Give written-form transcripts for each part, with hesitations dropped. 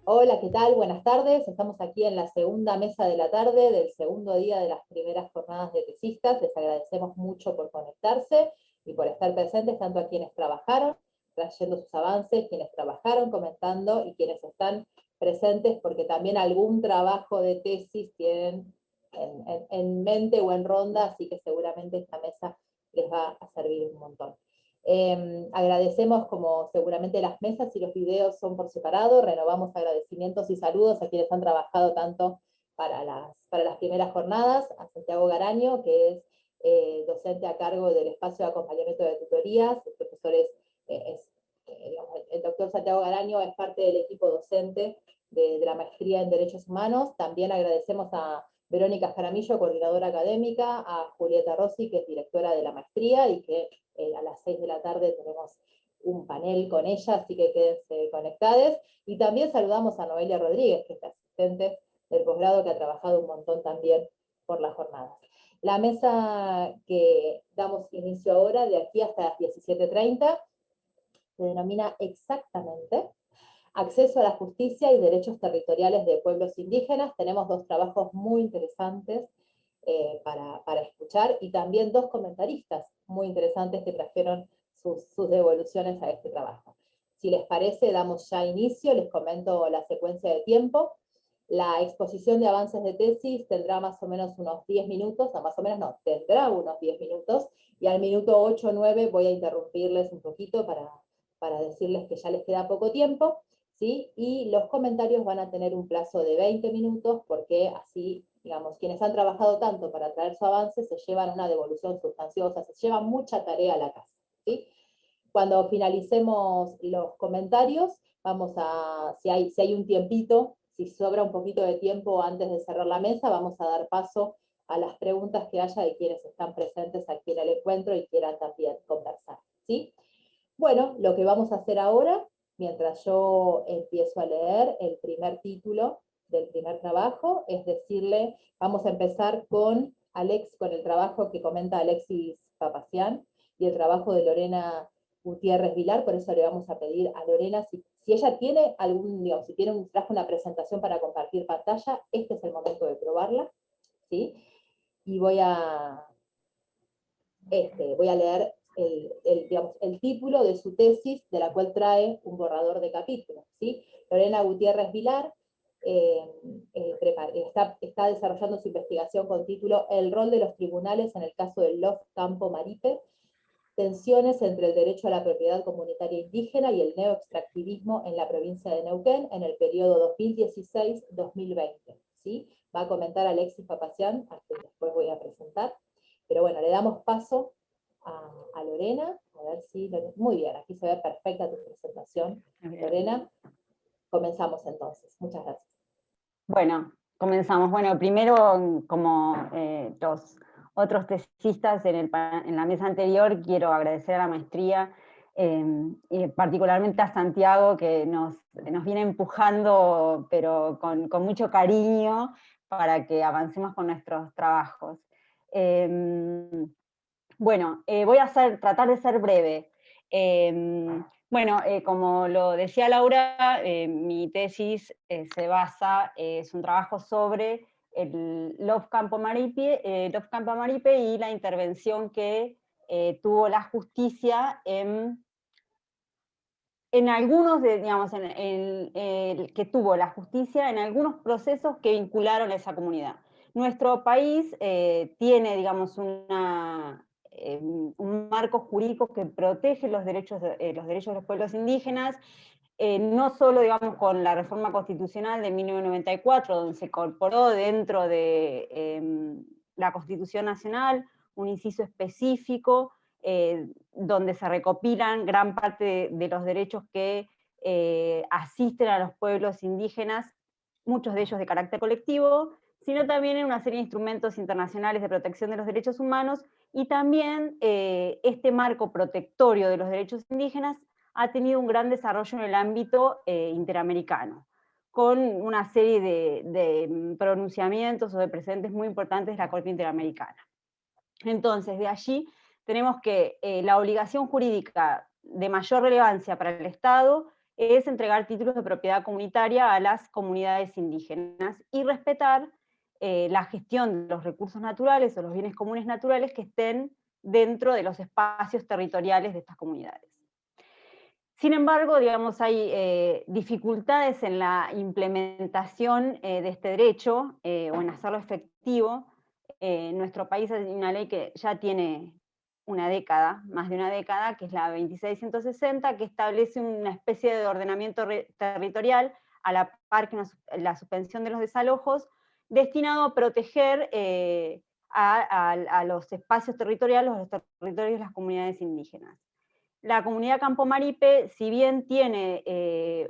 Hola, ¿qué tal? Buenas tardes. Estamos aquí en la segunda mesa de la tarde del segundo día de las primeras jornadas de tesistas. Les agradecemos mucho por conectarse y por estar presentes, tanto a quienes trabajaron, trayendo sus avances, quienes trabajaron, comentando, y quienes están presentes porque también algún trabajo de tesis tienen en mente o en ronda, así que seguramente esta mesa les va a servir un montón. Agradecemos, como seguramente las mesas y los videos son por separado, renovamos agradecimientos y saludos a quienes han trabajado tanto para las primeras jornadas, a Santiago Garaño, que es docente a cargo del espacio de acompañamiento de tutorías. El profesor digamos, el doctor Santiago Garaño es parte del equipo docente de la maestría en Derechos Humanos. También agradecemos a Verónica Jaramillo, coordinadora académica, a Julieta Rossi, que es directora de la maestría, y que a las 6 de la tarde tenemos un panel con ella, así que quédense conectados. Y también saludamos a Noelia Rodríguez, que es la asistente del posgrado, que ha trabajado un montón también por las jornadas. La mesa que damos inicio ahora, de aquí hasta las 17:30, se denomina exactamente Acceso a la Justicia y Derechos Territoriales de Pueblos Indígenas. Tenemos dos trabajos muy interesantes para escuchar, y también dos comentaristas muy interesantes que trajeron sus devoluciones a este trabajo. Si les parece, damos ya inicio, les comento la secuencia de tiempo. La exposición de avances de tesis tendrá más o menos unos 10 minutos, no, más o menos no, tendrá unos 10 minutos, y al minuto 8 o 9 voy a interrumpirles un poquito para decirles que ya les queda poco tiempo, ¿sí? Y los comentarios van a tener un plazo de 20 minutos, porque así, digamos, quienes han trabajado tanto para traer su avance se llevan una devolución sustanciosa, se llevan mucha tarea a la casa, ¿sí? Cuando finalicemos los comentarios, si hay un tiempito, si sobra un poquito de tiempo antes de cerrar la mesa, vamos a dar paso a las preguntas que haya de quienes están presentes aquí en el encuentro y quieran también conversar, ¿sí? Bueno, lo que vamos a hacer ahora, mientras yo empiezo a leer el primer título del primer trabajo, es decirle, vamos a empezar con el trabajo que comenta Alexis Papacián y el trabajo de Lorena Gutiérrez Vilar. Por eso le vamos a pedir a Lorena, si ella tiene trajo una presentación para compartir pantalla, este es el momento de probarla, ¿sí? Y voy a leer el título de su tesis, de la cual trae un borrador de capítulos, ¿sí? Lorena Gutiérrez Vilar está desarrollando su investigación con título El rol de los tribunales en el caso del LOF Campo Maripe, tensiones entre el derecho a la propiedad comunitaria indígena y el neoextractivismo en la provincia de Neuquén en el periodo 2016-2020, ¿sí? Va a comentar Alexis Papacián, a quien después voy a presentar. Pero bueno, le damos paso a Lorena, a ver si... Muy bien, aquí se ve perfecta tu presentación. Lorena, comenzamos entonces. Muchas gracias. Bueno, comenzamos. Bueno, primero, como los otros tesistas en la mesa anterior, quiero agradecer a la maestría, y particularmente a Santiago, que nos viene empujando, pero con mucho cariño, para que avancemos con nuestros trabajos. Bueno, voy a tratar de ser breve. Bueno, como lo decía Laura, mi tesis es un trabajo sobre el LOF Campo Maripe y la intervención que tuvo la justicia en algunos, que tuvo la justicia en algunos procesos que vincularon a esa comunidad. Nuestro país tiene, digamos, un marco jurídico que protege los derechos de los pueblos indígenas, no solo, digamos, con la reforma constitucional de 1994, donde se incorporó dentro de la Constitución Nacional un inciso específico, donde se recopilan gran parte de los derechos que asisten a los pueblos indígenas, muchos de ellos de carácter colectivo, sino también en una serie de instrumentos internacionales de protección de los derechos humanos, y también este marco protectorio de los derechos indígenas ha tenido un gran desarrollo en el ámbito interamericano. con una serie de pronunciamientos o de precedentes muy importantes de la Corte Interamericana. Entonces, de allí tenemos que la obligación jurídica de mayor relevancia para el Estado es entregar títulos de propiedad comunitaria a las comunidades indígenas y respetar la gestión de los recursos naturales o los bienes comunes naturales que estén dentro de los espacios territoriales de estas comunidades. Sin embargo, digamos, hay dificultades en la implementación de este derecho o en hacerlo efectivo. En nuestro país hay una ley que ya tiene una década, más de una década, que es la 2660, que establece una especie de ordenamiento territorial a la par que la suspensión de los desalojos, destinado a proteger a los espacios territoriales, los territorios de las comunidades indígenas. La comunidad Campo Maripe, si bien tiene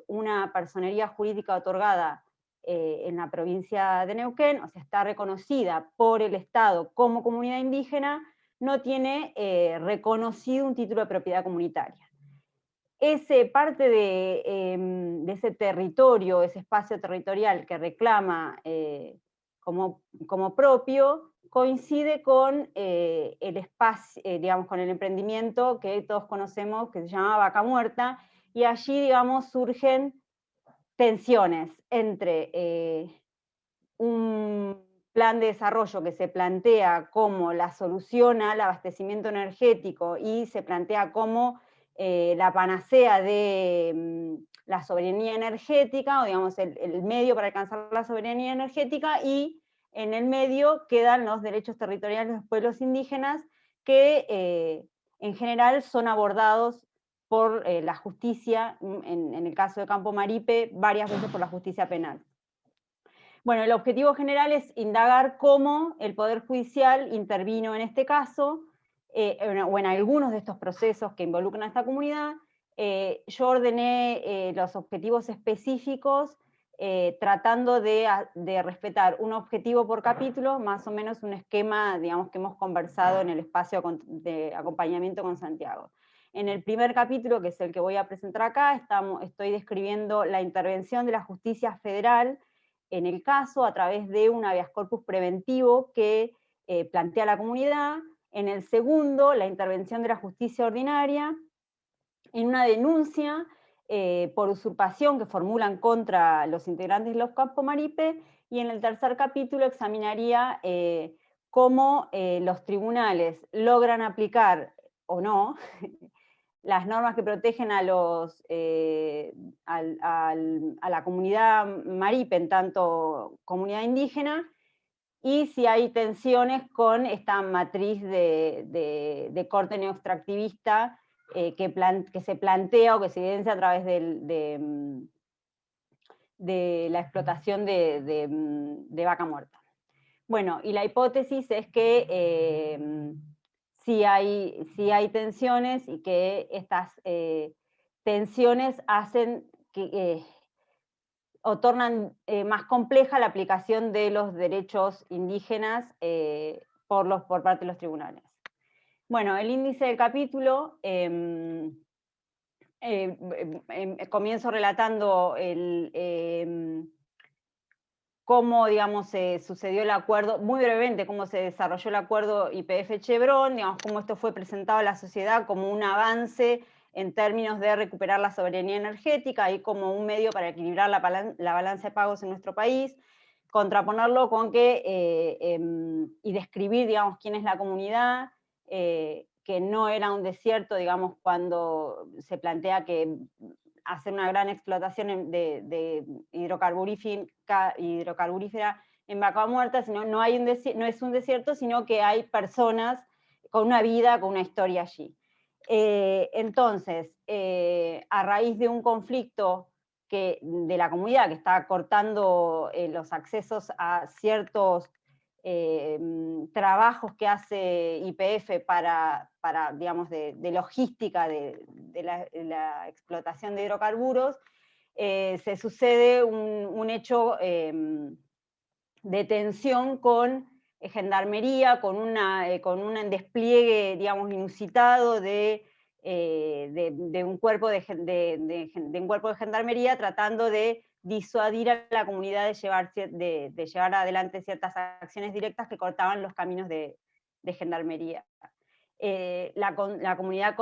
una personería jurídica otorgada en la provincia de Neuquén, o sea, está reconocida por el Estado como comunidad indígena, no tiene reconocido un título de propiedad comunitaria. Parte de ese territorio, ese espacio territorial que reclama como propio, coincide con el espacio, digamos, con el emprendimiento que todos conocemos, que se llama Vaca Muerta, y allí, digamos, surgen tensiones entre un plan de desarrollo que se plantea como la solución al abastecimiento energético y se plantea como la panacea de la soberanía energética, o digamos el medio para alcanzar la soberanía energética, y en el medio quedan los derechos territoriales de los pueblos indígenas que en general son abordados por la justicia, en el caso de Campo Maripe, varias veces por la justicia penal. Bueno, el objetivo general es indagar cómo el Poder Judicial intervino en este caso, o en algunos de estos procesos que involucran a esta comunidad. Yo ordené los objetivos específicos tratando de respetar un objetivo por capítulo, más o menos un esquema, digamos, que hemos conversado en el espacio de acompañamiento con Santiago. En el primer capítulo, que es el que voy a presentar acá, estoy describiendo la intervención de la justicia federal en el caso a través de un habeas corpus preventivo que plantea la comunidad. En el segundo, la intervención de la justicia ordinaria en una denuncia por usurpación que formulan contra los integrantes de los Campo Maripe, y en el tercer capítulo examinaría cómo los tribunales logran aplicar o no las normas que protegen a la comunidad maripe, en tanto comunidad indígena, y si hay tensiones con esta matriz de corte neoextractivista que se plantea o que se evidencia a través de la explotación de vaca muerta. Bueno, y la hipótesis es que sí hay tensiones, y que estas tensiones hacen que o tornan más compleja la aplicación de los derechos indígenas por parte de los tribunales. Bueno, el índice del capítulo, comienzo relatando cómo, digamos, sucedió el acuerdo, muy brevemente, cómo se desarrolló el acuerdo YPF-Chevron, digamos, cómo esto fue presentado a la sociedad como un avance en términos de recuperar la soberanía energética y como un medio para equilibrar la balanza de pagos en nuestro país, contraponerlo con y describir, digamos, quién es la comunidad, que no era un desierto, digamos, cuando se plantea que hacer una gran explotación de hidrocarburífera en Vaca Muerta, sino no es un desierto, sino que hay personas con una vida, con una historia allí. Entonces, a raíz de un conflicto de la comunidad que está cortando los accesos a ciertos trabajos que hace YPF para digamos, de logística de la explotación de hidrocarburos, se sucede un hecho de tensión con gendarmería, con un despliegue, digamos, inusitado de un cuerpo de gendarmería tratando de disuadir a la comunidad de llevar adelante ciertas acciones directas que cortaban los caminos de gendarmería. La comunidad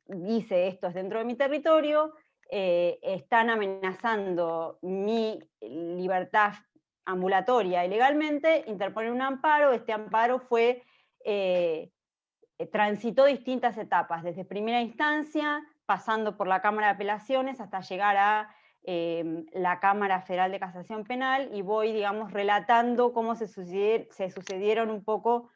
dice: esto es dentro de mi territorio, están amenazando mi libertad ambulatoria ilegalmente, interponen un amparo. Este amparo transitó distintas etapas, desde primera instancia, pasando por la Cámara de Apelaciones, hasta llegar a la Cámara Federal de Casación Penal, y voy, digamos, relatando cómo se sucedieron un poco,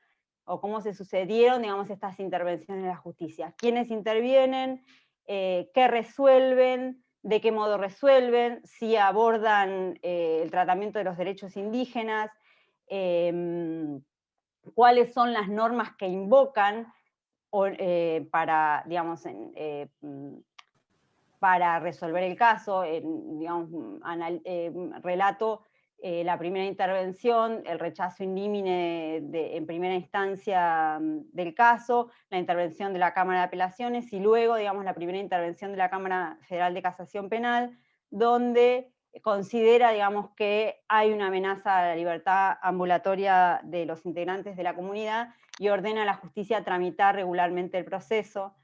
o cómo se sucedieron, digamos, estas intervenciones de la justicia. ¿Quiénes intervienen? ¿Qué resuelven? ¿De qué modo resuelven? ¿Si abordan el tratamiento de los derechos indígenas? ¿Cuáles son las normas que invocan para, digamos, para resolver el caso? Digamos, relato la primera intervención, el rechazo indímine en primera instancia del caso, la intervención de la Cámara de Apelaciones, y luego, digamos, la primera intervención de la Cámara Federal de Casación Penal, donde considera, digamos, que hay una amenaza a la libertad ambulatoria de los integrantes de la comunidad y ordena a la justicia tramitar regularmente el proceso.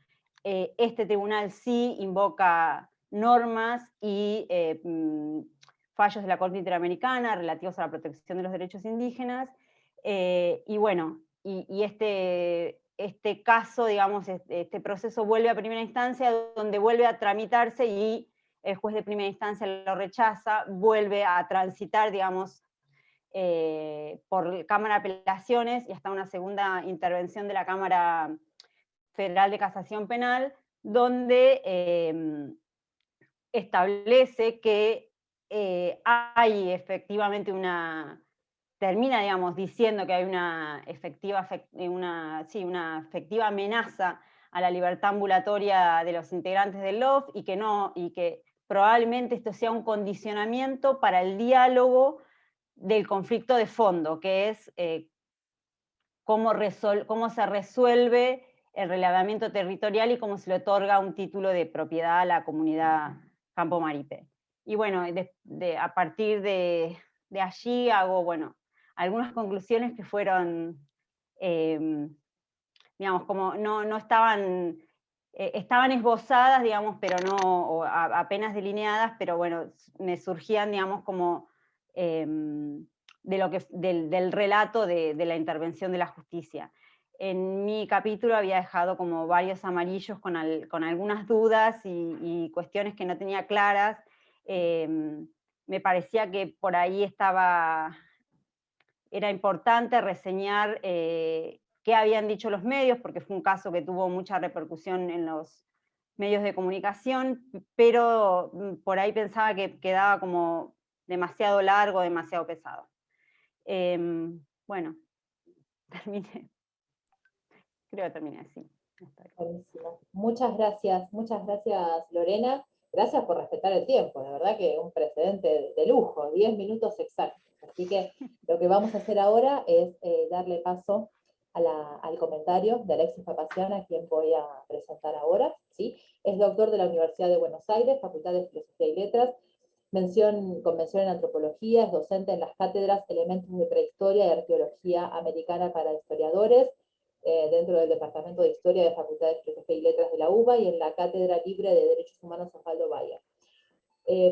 Este tribunal sí invoca normas y fallos de la Corte Interamericana relativos a la protección de los derechos indígenas, y bueno, y este caso, digamos, este proceso vuelve a primera instancia, donde vuelve a tramitarse, y el juez de primera instancia lo rechaza, vuelve a transitar, digamos, por Cámara de Apelaciones, y hasta una segunda intervención de la Cámara Federal de Casación Penal, donde establece que hay efectivamente termina, digamos, diciendo que hay una efectiva amenaza a la libertad ambulatoria de los integrantes del LOF, y que probablemente esto sea un condicionamiento para el diálogo del conflicto de fondo, que es cómo se resuelve el relevamiento territorial y cómo se le otorga un título de propiedad a la comunidad Campo Maripe. Y bueno, a partir de allí hago, bueno, algunas conclusiones que fueron, digamos, como no estaban, estaban esbozadas, digamos, pero no, apenas delineadas, pero bueno, me surgían, digamos, como del relato de la intervención de la justicia. En mi capítulo había dejado como varios amarillos con algunas dudas y cuestiones que no tenía claras. Me parecía que por ahí era importante reseñar qué habían dicho los medios, porque fue un caso que tuvo mucha repercusión en los medios de comunicación, pero por ahí pensaba que quedaba como demasiado largo, demasiado pesado. Bueno, terminé. Creo que terminé así. Buenísimo. Muchas gracias, Lorena. Gracias por respetar el tiempo, la verdad que un precedente de lujo, 10 minutos exactos. Así que lo que vamos a hacer ahora es darle paso al comentario de Alexis Papazian, a quien voy a presentar ahora. ¿Sí? Es doctor de la Universidad de Buenos Aires, Facultad de Filosofía y Letras, con mención en antropología, es docente en las cátedras Elementos de Prehistoria y Arqueología Americana para Historiadores, dentro del Departamento de Historia de Facultad de Filosofía y Letras de la UBA, y en la Cátedra Libre de Derechos Humanos Osvaldo Bayer.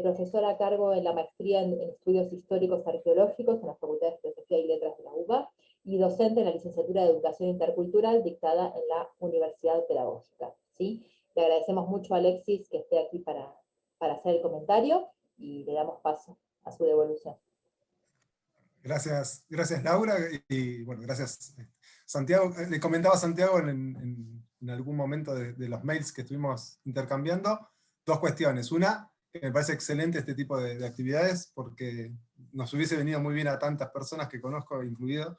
Profesor a cargo en la maestría en Estudios Históricos Arqueológicos en la Facultad de Filosofía y Letras de la UBA, y docente en la Licenciatura de Educación Intercultural dictada en la Universidad Pedagógica. ¿Sí? Le agradecemos mucho a Alexis que esté aquí para hacer el comentario, y le damos paso a su devolución. Gracias Laura, y bueno, gracias Santiago. Le comentaba a Santiago en algún momento de los mails que estuvimos intercambiando, dos cuestiones. Una, que me parece excelente este tipo de actividades, porque nos hubiese venido muy bien a tantas personas que conozco, incluido,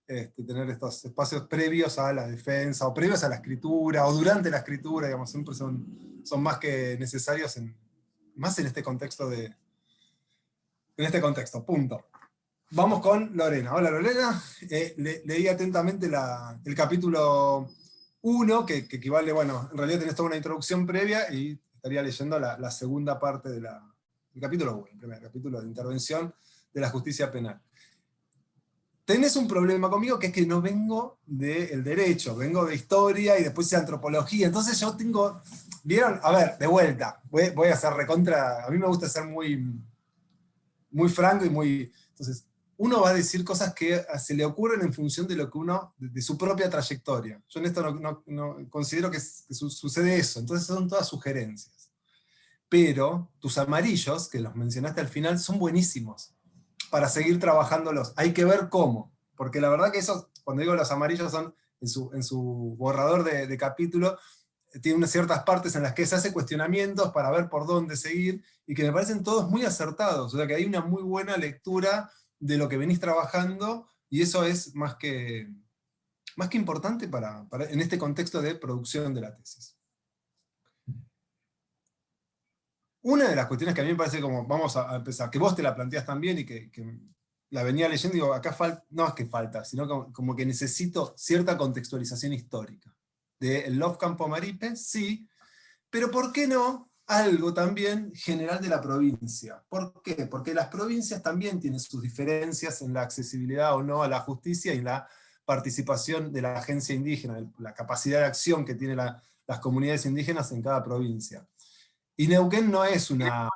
tener estos espacios previos a la defensa, o previos a la escritura, o durante la escritura, digamos, siempre son más que necesarios, más en este contexto punto. Vamos con Lorena. Hola Lorena, leí atentamente el capítulo 1, que equivale, bueno, en realidad tenés toda una introducción previa, y estaría leyendo la segunda parte de el capítulo 1, el primer capítulo de intervención de la justicia penal. Tenés un problema conmigo, que es que no vengo del derecho, vengo de historia y después de antropología, entonces yo tengo, ¿vieron? A ver, de vuelta, voy a ser recontra, a mí me gusta ser muy, muy franco y muy, entonces, uno va a decir cosas que se le ocurren en función de lo que uno, de su propia trayectoria. Yo en esto no considero que sucede eso, entonces son todas sugerencias. Pero tus amarillos, que los mencionaste al final, son buenísimos para seguir trabajándolos. Hay que ver cómo, porque la verdad que esos, cuando digo los amarillos, son en su borrador de capítulo, tiene unas ciertas partes en las que se hace cuestionamientos para ver por dónde seguir, y que me parecen todos muy acertados, o sea que hay una muy buena lectura de lo que venís trabajando, y eso es más que importante en este contexto de producción de la tesis. Una de las cuestiones que a mí me parece como, vamos a empezar, que vos te la planteás también y que la venía leyendo y digo, acá no es que falta, sino como que necesito cierta contextualización histórica. ¿El Love Campo Maripe? Sí, pero ¿por qué no algo también general de la provincia? ¿Por qué? Porque las provincias también tienen sus diferencias en la accesibilidad o no a la justicia y la participación de la agencia indígena, la capacidad de acción que tienen las comunidades indígenas en cada provincia. Y Neuquén no es una...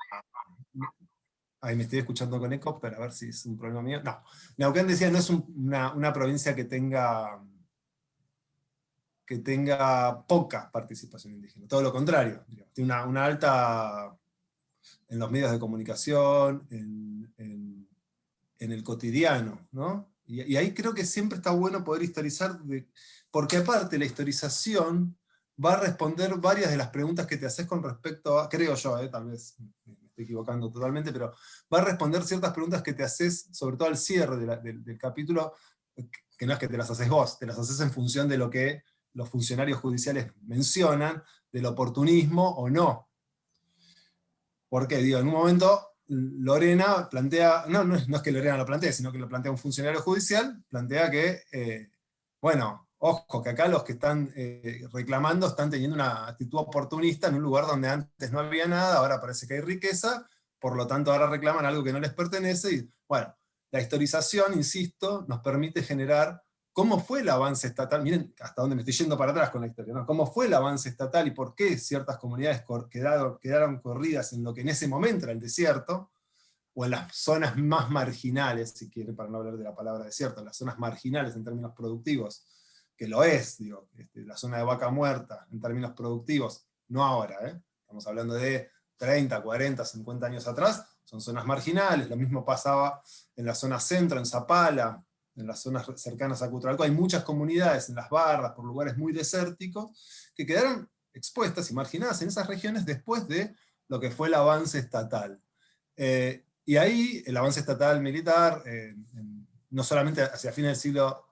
Ahí me estoy escuchando con eco, pero a ver si es un problema mío. No, Neuquén decía, no es una provincia que tenga poca participación indígena, todo lo contrario, digamos. Tiene una alta en los medios de comunicación, en el cotidiano, ¿no? Y ahí creo que siempre está bueno poder historizar, porque aparte la historización va a responder varias de las preguntas que te haces con respecto a, creo yo, tal vez me estoy equivocando totalmente, pero va a responder ciertas preguntas que te haces, sobre todo al cierre del capítulo, que no es que te las haces vos, te las haces en función de lo que los funcionarios judiciales mencionan, del oportunismo o no. Porque, digo, en un momento Lorena plantea, no es que Lorena lo plantee, sino que lo plantea un funcionario judicial, plantea que, bueno, ojo, que acá los que están reclamando están teniendo una actitud oportunista en un lugar donde antes no había nada, ahora parece que hay riqueza, por lo tanto ahora reclaman algo que no les pertenece, y bueno, la historización, insisto, nos permite generar cómo fue el avance estatal, miren hasta dónde me estoy yendo para atrás con la historia, ¿no? Cómo fue el avance estatal y por qué ciertas comunidades quedaron corridas en lo que en ese momento era el desierto, o en las zonas más marginales, si quieren, para no hablar de la palabra desierto, en las zonas marginales en términos productivos, que lo es, digo, la zona de Vaca Muerta en términos productivos, no ahora, estamos hablando de 30, 40, 50 años atrás, son zonas marginales, lo mismo pasaba en la zona centro, en Zapala, en las zonas cercanas a Cutralcó, hay muchas comunidades en las barras, por lugares muy desérticos, que quedaron expuestas y marginadas en esas regiones después de lo que fue el avance estatal. Y ahí el avance estatal militar, no solamente hacia fines del siglo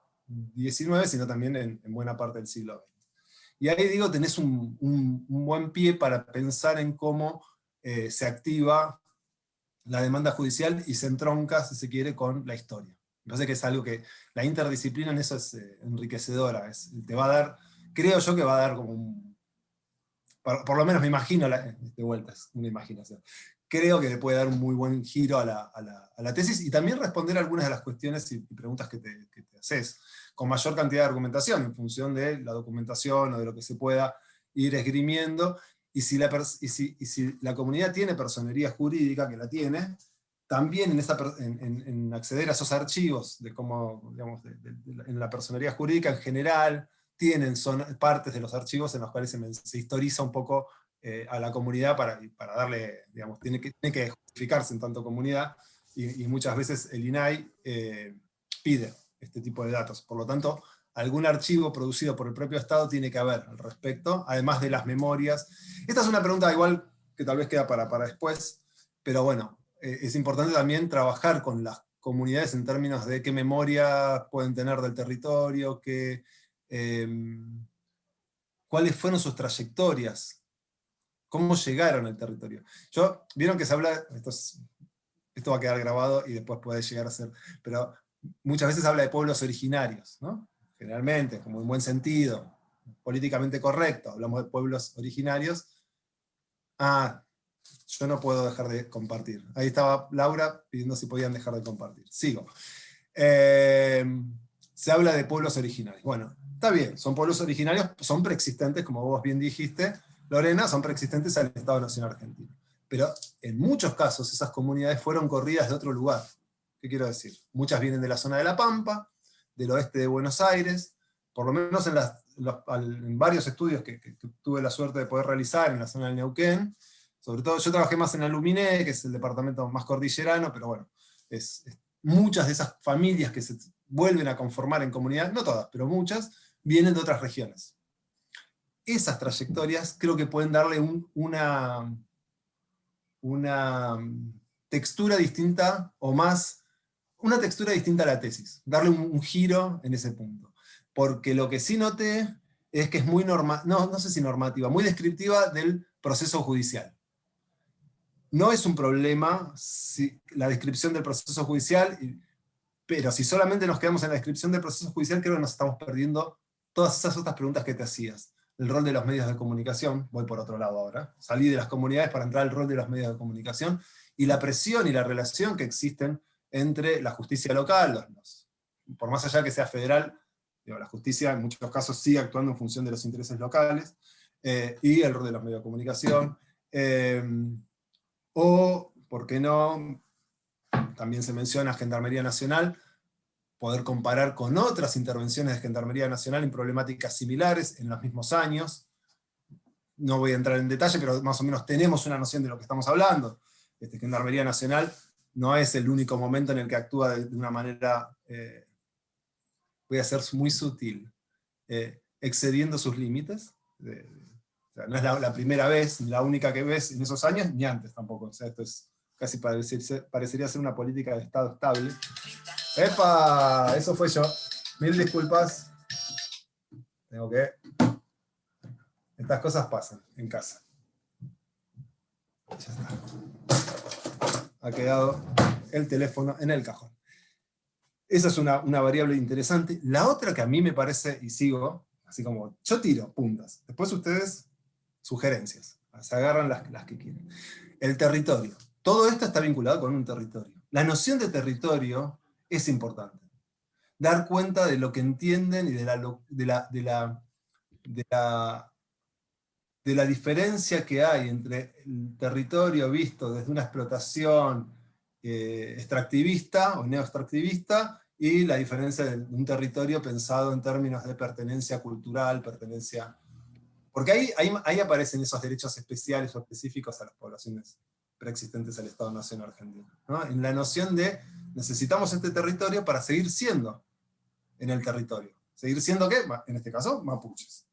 XIX, sino también en buena parte del siglo XX. Y ahí digo, tenés un buen pie para pensar en cómo se activa la demanda judicial y se entronca, si se quiere, con la historia. Me parece que es algo que la interdisciplina en eso es enriquecedora. Te va a dar, creo yo que va a dar como por lo menos me imagino, de vuelta, es una imaginación. Creo que le puede dar un muy buen giro a la tesis y también responder algunas de las cuestiones y preguntas que te haces, con mayor cantidad de argumentación, en función de la documentación o de lo que se pueda ir esgrimiendo, y si la comunidad tiene personería jurídica, que la tiene, también en acceder a esos archivos, de cómo, digamos, en la personería jurídica en general, son partes de los archivos en los cuales se historiza un poco a la comunidad para darle, digamos, tiene que justificarse en tanto comunidad, y muchas veces el INAI pide este tipo de datos. Por lo tanto, algún archivo producido por el propio Estado tiene que haber al respecto, además de las memorias. Esta es una pregunta igual que tal vez queda para después, pero bueno, es importante también trabajar con las comunidades en términos de qué memoria pueden tener del territorio, cuáles fueron sus trayectorias, cómo llegaron al territorio. Vieron que se habla, esto va a quedar grabado y después puede llegar a ser, pero muchas veces habla de pueblos originarios, ¿no? Generalmente, como en buen sentido, políticamente correcto, hablamos de pueblos originarios. Yo no puedo dejar de compartir. Ahí estaba Laura pidiendo si podían dejar de compartir. Sigo. Se habla de pueblos originarios. Bueno, está bien, son pueblos originarios, son preexistentes, como vos bien dijiste, Lorena, son preexistentes al Estado Nacional Argentino. Pero en muchos casos esas comunidades fueron corridas de otro lugar. ¿Qué quiero decir? Muchas vienen de la zona de La Pampa, del oeste de Buenos Aires, por lo menos en varios estudios que tuve la suerte de poder realizar en la zona del Neuquén. Sobre todo, yo trabajé más en Aluminé, que es el departamento más cordillerano, pero bueno, muchas de esas familias que se vuelven a conformar en comunidad, no todas, pero muchas, vienen de otras regiones. Esas trayectorias creo que pueden darle una textura distinta, o más, una textura distinta a la tesis, darle un giro en ese punto. Porque lo que sí noté es que es muy no sé si normativa, muy descriptiva del proceso judicial. No es un problema la descripción del proceso judicial, pero si solamente nos quedamos en la descripción del proceso judicial, creo que nos estamos perdiendo todas esas otras preguntas que te hacías. El rol de los medios de comunicación, voy por otro lado ahora, salí de las comunidades para entrar al rol de los medios de comunicación, y la presión y la relación que existen entre la justicia local, por más allá que sea federal, la justicia en muchos casos sigue actuando en función de los intereses locales, y el rol de los medios de comunicación, o, ¿por qué no? También se menciona Gendarmería Nacional, poder comparar con otras intervenciones de Gendarmería Nacional en problemáticas similares en los mismos años. No voy a entrar en detalle, pero más o menos tenemos una noción de lo que estamos hablando. Gendarmería Nacional no es el único momento en el que actúa de una manera, voy a ser muy sutil, excediendo sus límites. O sea, no es la primera vez, ni la única que ves en esos años, ni antes tampoco. O sea, esto es casi parecería ser una política de Estado estable. ¡Epa! Eso fue yo. Mil disculpas. Tengo que... Estas cosas pasan en casa. Ya está. Ha quedado el teléfono en el cajón. Esa es una variable interesante. La otra que a mí me parece, y sigo, así como yo tiro puntas. Después ustedes, sugerencias. Se agarran las que quieren. El territorio. Todo esto está vinculado con un territorio. La noción de territorio es importante. Dar cuenta de lo que entienden y de la diferencia que hay entre el territorio visto desde una explotación extractivista o neoextractivista, y la diferencia de un territorio pensado en términos de pertenencia cultural, pertenencia... Porque ahí aparecen esos derechos especiales o específicos a las poblaciones preexistentes al Estado Nacional Argentino, ¿no? En la noción de necesitamos este territorio para seguir siendo en el territorio. ¿Seguir siendo qué? En este caso, mapuches.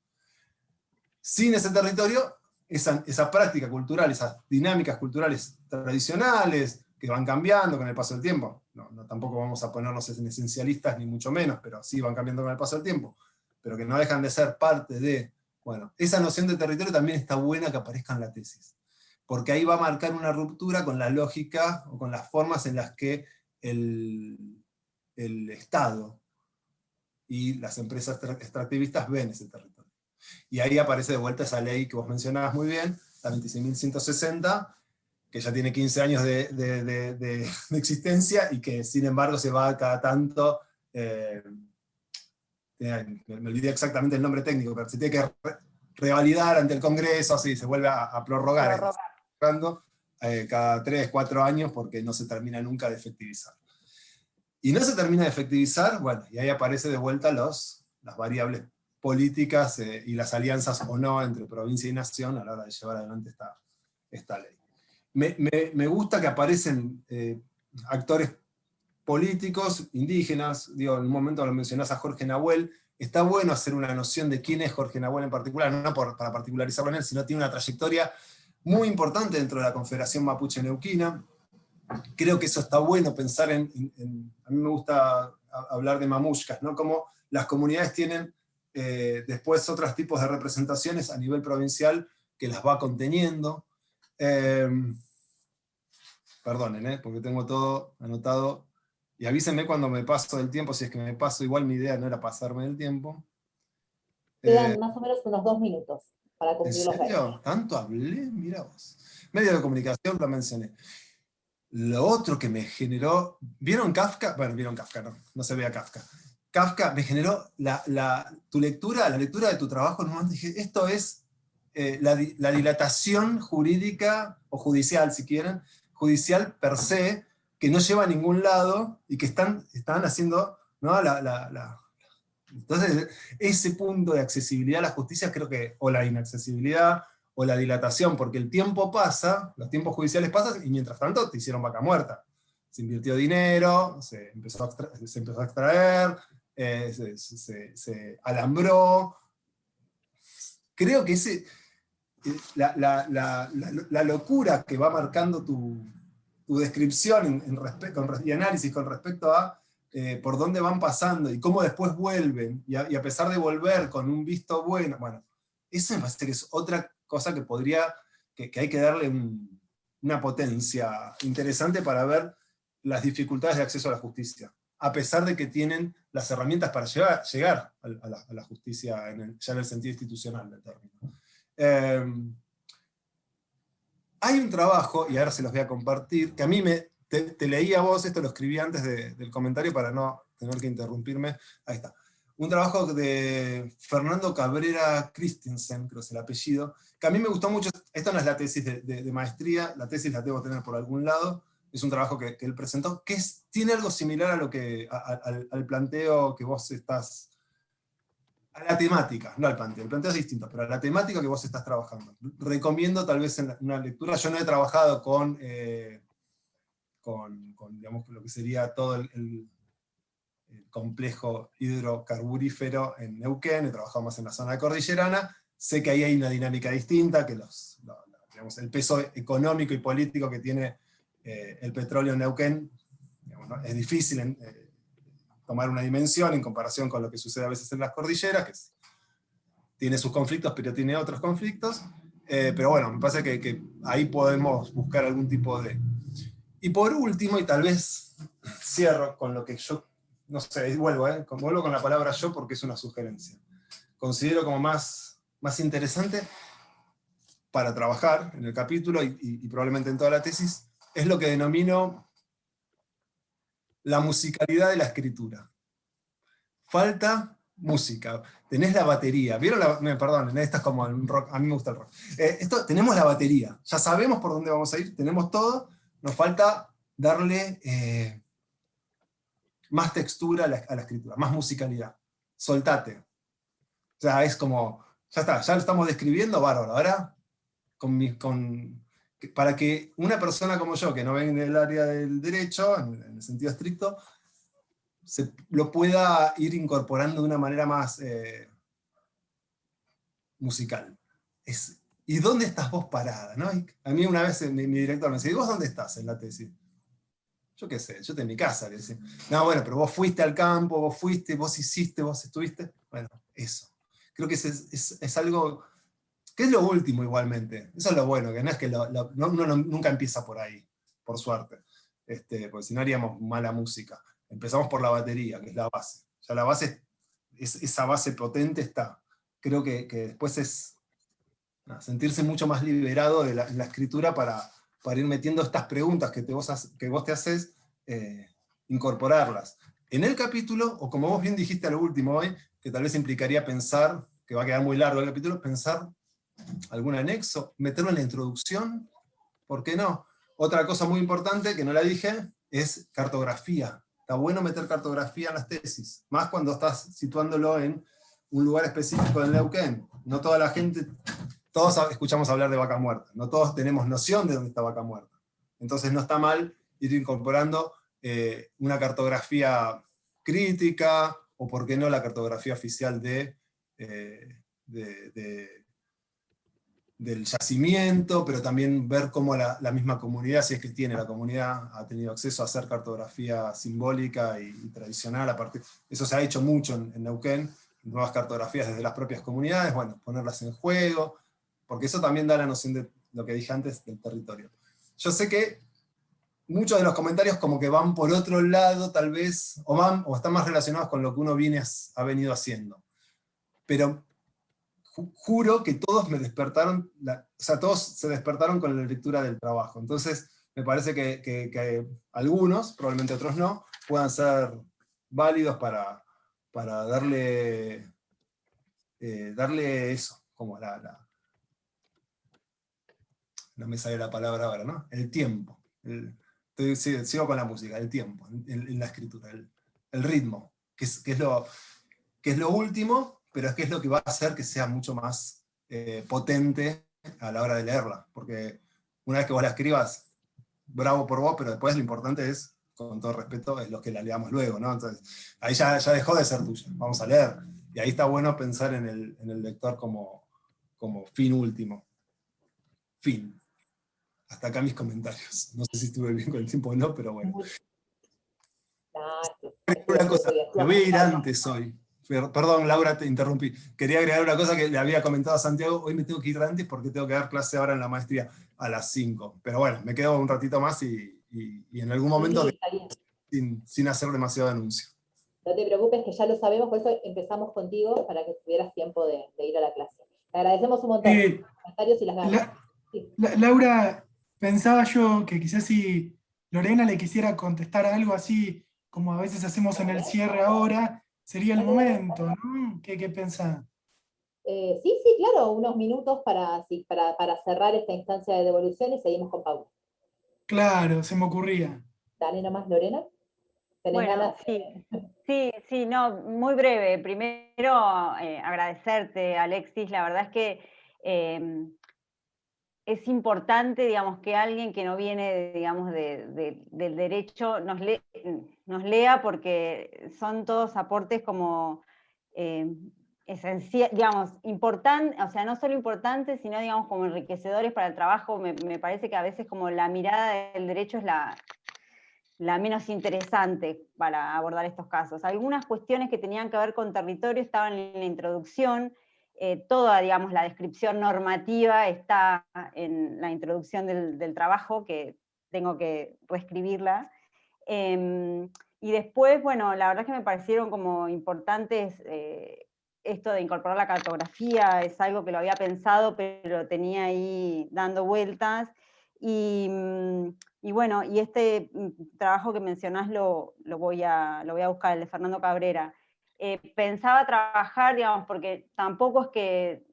Sin ese territorio, esa práctica cultural, esas dinámicas culturales tradicionales, que van cambiando con el paso del tiempo, tampoco vamos a ponernos en esencialistas, ni mucho menos, pero sí van cambiando con el paso del tiempo, pero que no dejan de ser parte de... Bueno, esa noción de territorio también está buena que aparezca en la tesis, porque ahí va a marcar una ruptura con la lógica, o con las formas en las que el Estado y las empresas extractivistas ven ese territorio. Y ahí aparece de vuelta esa ley que vos mencionabas muy bien, la 26.160, que ya tiene 15 años de existencia, y que sin embargo se va cada tanto, me olvidé exactamente el nombre técnico, pero se tiene que revalidar ante el Congreso, así, se vuelve a prorrogar. Cada 3, 4 años, porque no se termina nunca de efectivizar. Y no se termina de efectivizar, bueno, y ahí aparece de vuelta las variables políticas y las alianzas o no entre provincia y nación a la hora de llevar adelante esta ley. Me gusta que aparecen actores políticos, indígenas, digo, en un momento lo mencionás a Jorge Nahuel. Está bueno hacer una noción de quién es Jorge Nahuel en particular, no para particularizarlo en él, sino tiene una trayectoria muy importante dentro de la Confederación Mapuche Neuquina. Creo que eso está bueno pensar a mí me gusta hablar de mamushkas, ¿no? Como las comunidades tienen después otros tipos de representaciones a nivel provincial que las va conteniendo. Perdonen, porque tengo todo anotado, y avísenme cuando me paso del tiempo, si es que me paso. Igual mi idea no era pasarme del tiempo. Quedan más o menos unos 2 minutos para ¿En cumplir los derechos. serio? ¿Tanto hablé? Mira vos. Medio de comunicación lo mencioné. Lo otro que me generó, ¿vieron Kafka? Bueno, vieron Kafka, no se vea Kafka. Kafka me generó tu lectura, la lectura de tu trabajo, en un momento dije, esto es la dilatación jurídica, o judicial si quieren, judicial per se, que no lleva a ningún lado, y que están haciendo, ¿no? Entonces, ese punto de accesibilidad a la justicia creo que, o la inaccesibilidad, o la dilatación, porque el tiempo pasa, los tiempos judiciales pasan, y mientras tanto te hicieron vaca muerta. Se invirtió dinero, se empezó a extraer, se alambró. Creo que la locura que va marcando tu descripción y análisis con respecto a por dónde van pasando y cómo después vuelven, y a pesar de volver con un visto bueno, eso me parece que es otra cosa que hay que darle una potencia interesante para ver las dificultades de acceso a la justicia, a pesar de que tienen las herramientas para llegar a la justicia ya en el sentido institucional del término. Hay un trabajo, y ahora se los voy a compartir, que a mí te leí a vos, esto lo escribí antes del comentario para no tener que interrumpirme. Ahí está. Un trabajo de Fernando Cabrera Christensen, creo que es el apellido, que a mí me gustó mucho. Esto no es la tesis de maestría, la tesis la debo tener por algún lado, es un trabajo que él presentó, que tiene algo similar al planteo que vos estás, a la temática, no al planteo, el planteo es distinto, pero a la temática que vos estás trabajando. Recomiendo tal vez en una lectura, yo no he trabajado con digamos, lo que sería todo el complejo hidrocarburífero en Neuquén, he trabajado más en la zona cordillerana, sé que ahí hay una dinámica distinta, que digamos, el peso económico y político que tiene el petróleo en Neuquén, digamos, ¿no? Es difícil tomar una dimensión en comparación con lo que sucede a veces en las cordilleras, que tiene sus conflictos, pero tiene otros conflictos, pero bueno, me parece que ahí podemos buscar algún tipo de... Y por último, y tal vez cierro con lo que yo, no sé, vuelvo con la palabra yo porque es una sugerencia. Considero como más interesante para trabajar en el capítulo y probablemente en toda la tesis, es lo que denomino la musicalidad de la escritura. Falta música. Tenés la batería. ¿Vieron perdón, esta es como un rock, a mí me gusta el rock. Tenemos la batería, ya sabemos por dónde vamos a ir, tenemos todo, nos falta darle más textura a la escritura, más musicalidad. Soltate. O sea, es como, ya está, ya lo estamos describiendo, bárbaro. Ahora, para que una persona como yo, que no venga del área del derecho, en el sentido estricto, lo pueda ir incorporando de una manera más musical. ¿Y dónde estás vos parada? ¿No? A mí una vez mi director me decía, ¿y vos dónde estás en la tesis? Yo qué sé, yo estoy en mi casa. Le decía, no, bueno, pero vos fuiste al campo, vos hiciste, vos estuviste. Bueno, eso. Creo que es algo, que es lo último igualmente. Eso es lo bueno, que no es que uno nunca empieza por ahí, por suerte. Porque si no haríamos mala música. Empezamos por la batería, que es la base. Ya la base, esa base potente está. Creo que después es sentirse mucho más liberado en la escritura para ir metiendo estas preguntas que vos te haces, incorporarlas. En el capítulo, o como vos bien dijiste a lo último hoy, que tal vez implicaría pensar, que va a quedar muy largo el capítulo, pensar algún anexo, meterlo en la introducción, ¿por qué no? Otra cosa muy importante, que no la dije, es cartografía. Está bueno meter cartografía en las tesis, más cuando estás situándolo en un lugar específico del Neuquén. No toda la gente, todos escuchamos hablar de Vaca Muerta, no todos tenemos noción de dónde está Vaca Muerta. Entonces no está mal ir incorporando una cartografía crítica, o por qué no la cartografía oficial del yacimiento, pero también ver cómo la misma comunidad, si es que tiene la comunidad, ha tenido acceso a hacer cartografía simbólica y tradicional. Eso se ha hecho mucho en Neuquén, nuevas cartografías desde las propias comunidades, bueno, ponerlas en juego, porque eso también da la noción de lo que dije antes del territorio. Yo sé que muchos de los comentarios como que van por otro lado, tal vez, o están más relacionados con lo que uno ha venido haciendo. Pero juro que todos me despertaron, o sea, todos se despertaron con la lectura del trabajo. Entonces, me parece que algunos, probablemente otros no, puedan ser válidos para darle eso, como no me sale la palabra ahora, ¿no? El tiempo. Sigo con la música, el tiempo, en la escritura, el ritmo, que es lo último, pero es que es lo que va a hacer que sea mucho más potente a la hora de leerla, porque una vez que vos la escribas, bravo por vos, pero después lo importante es, con todo respeto, es lo que la leamos luego, ¿no? Entonces, ahí ya dejó de ser tuya, vamos a leer. Y ahí está bueno pensar en el lector como fin último. Fin. Hasta acá mis comentarios. No sé si estuve bien con el tiempo o no, pero bueno. Una cosa, me voy a ir antes hoy. Perdón, Laura, te interrumpí. Quería agregar una cosa que le había comentado a Santiago. Hoy me tengo que ir antes porque tengo que dar clase ahora en la maestría a las 5. Pero bueno, me quedo un ratito más y en algún momento sin hacer demasiado anuncio. No te preocupes, que ya lo sabemos, por eso empezamos contigo, para que tuvieras tiempo de ir a la clase. Te agradecemos un montón los comentarios y las ganas. Laura, pensaba yo que quizás si Lorena le quisiera contestar algo así, como a veces hacemos en el cierre ahora, sería el momento, ¿no? ¿Qué pensás? Sí, claro, unos minutos para cerrar esta instancia de devolución y seguimos con Paula. Claro, se me ocurría. Dale nomás, Lorena. ¿Tenés ganas? Sí, no, muy breve. Primero, agradecerte, Alexis. La verdad es que es importante, digamos, que alguien que no viene, digamos, del derecho nos lea, porque son todos aportes como esenciales, digamos, importantes, o sea, no solo importantes, sino, digamos, como enriquecedores para el trabajo. Me parece que a veces como la mirada del derecho es la menos interesante para abordar estos casos. Algunas cuestiones que tenían que ver con territorio estaban en la introducción. Toda, digamos, la descripción normativa está en la introducción del trabajo, que tengo que reescribirla. Y después, bueno, la verdad es que me parecieron como importantes esto de incorporar la cartografía. Es algo que lo había pensado, pero tenía ahí dando vueltas. Y bueno, y este trabajo que mencionás lo voy a buscar, el de Fernando Cabrera. Pensaba trabajar, digamos, porque tampoco es que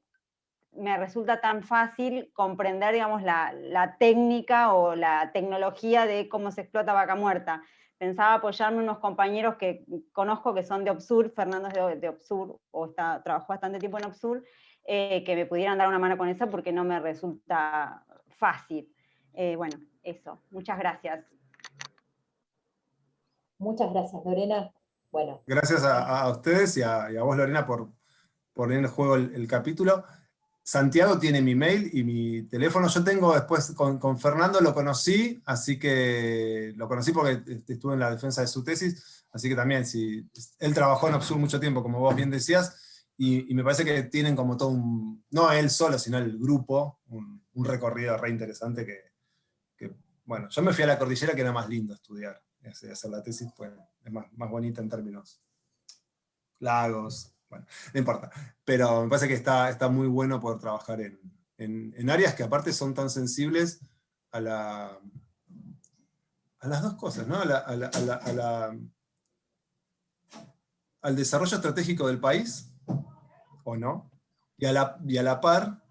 me resulta tan fácil comprender, digamos, la técnica o la tecnología de cómo se explota vaca muerta. Pensaba apoyarme en unos compañeros que conozco que son de OPSUR. Fernando es de OPSUR, trabajó bastante tiempo en OPSUR, que me pudieran dar una mano con eso, porque no me resulta fácil. Bueno, eso. Muchas gracias. Muchas gracias, Lorena. Bueno. Gracias a ustedes y a vos, Lorena, por poner en juego el capítulo. Santiago tiene mi mail y mi teléfono. Yo tengo después, con Fernando lo conocí, así que lo conocí porque estuve en la defensa de su tesis, así que también, si él trabajó en OPSUR mucho tiempo, como vos bien decías, y me parece que tienen como todo no él solo, sino el grupo, un recorrido re interesante que, bueno, yo me fui a la cordillera, que era más lindo estudiar, hacer la tesis, pues es más bonita en términos lagos, bueno, no importa. Pero me parece que está muy bueno poder trabajar en áreas que aparte son tan sensibles a las dos cosas, ¿no? Al desarrollo estratégico del país, ¿o no? Y a la par,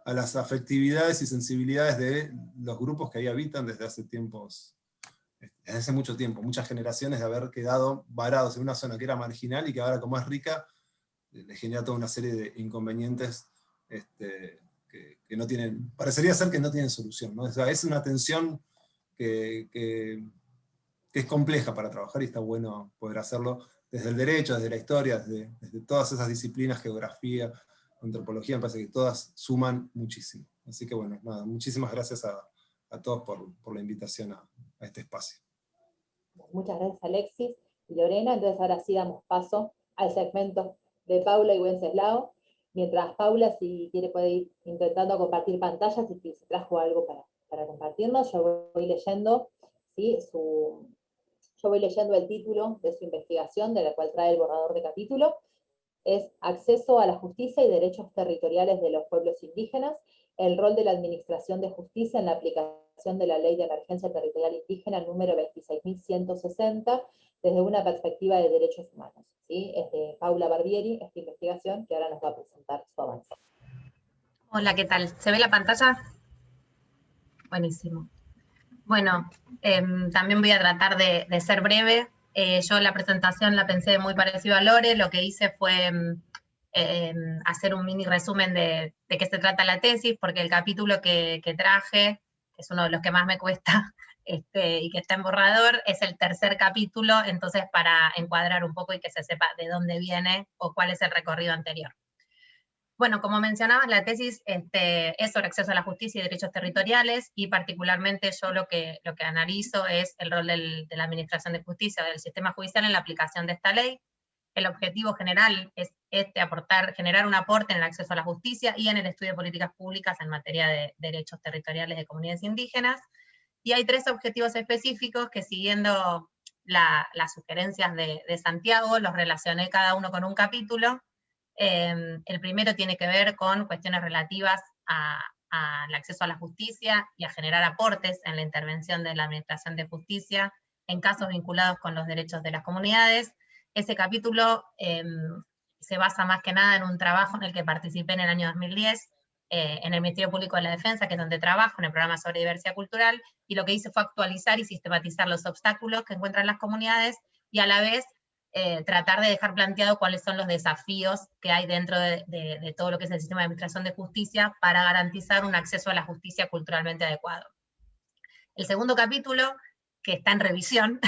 a las afectividades y sensibilidades de los grupos que ahí habitan desde hace mucho tiempo, muchas generaciones de haber quedado varados en una zona que era marginal y que ahora, como es rica, le genera toda una serie de inconvenientes que no tienen, parecería ser que no tienen solución, ¿no? O sea, es una tensión que es compleja para trabajar, y está bueno poder hacerlo desde el derecho, desde la historia, desde todas esas disciplinas, geografía, antropología. Me parece que todas suman muchísimo. Así que bueno, nada, muchísimas gracias a todos por la invitación a este espacio. Muchas gracias, Alexis y Lorena. Entonces ahora sí damos paso al segmento de Paula y Wenceslao. Mientras Paula, si quiere, puede ir intentando compartir pantallas y si trajo algo para compartirnos. Yo voy leyendo, ¿sí? Yo voy leyendo el título de su investigación, de la cual trae el borrador de capítulo, es acceso a la justicia y derechos territoriales de los pueblos indígenas, el rol de la Administración de Justicia en la aplicación de la Ley de Emergencia Territorial Indígena número 26.160, desde una perspectiva de derechos humanos. ¿Sí? Es de Paula Barbieri, esta investigación, que ahora nos va a presentar su avance. Hola, ¿qué tal? ¿Se ve la pantalla? Buenísimo. Bueno, también voy a tratar de ser breve. Yo la presentación la pensé muy parecido a Lore, lo que hice fue hacer un mini resumen de qué se trata la tesis, porque el capítulo que traje, que es uno de los que más me cuesta, y que está en borrador, es el tercer capítulo, entonces para encuadrar un poco y que se sepa de dónde viene o cuál es el recorrido anterior. Bueno, como mencionabas, la tesis es sobre acceso a la justicia y derechos territoriales, y particularmente yo lo que analizo es el rol de la Administración de Justicia, del sistema judicial en la aplicación de esta ley. El objetivo general es generar un aporte en el acceso a la justicia y en el estudio de políticas públicas en materia de derechos territoriales de comunidades indígenas. Y hay 3 objetivos específicos que, siguiendo las sugerencias de Santiago, los relacioné cada uno con un capítulo. El primero tiene que ver con cuestiones relativas al acceso a la justicia y a generar aportes en la intervención de la Administración de Justicia en casos vinculados con los derechos de las comunidades. Ese capítulo se basa más que nada en un trabajo en el que participé en el año 2010, en el Ministerio Público de la Defensa, que es donde trabajo, en el programa sobre diversidad cultural, y lo que hice fue actualizar y sistematizar los obstáculos que encuentran las comunidades, y a la vez tratar de dejar planteado cuáles son los desafíos que hay dentro de todo lo que es el sistema de administración de justicia para garantizar un acceso a la justicia culturalmente adecuado. El segundo capítulo, que está en revisión,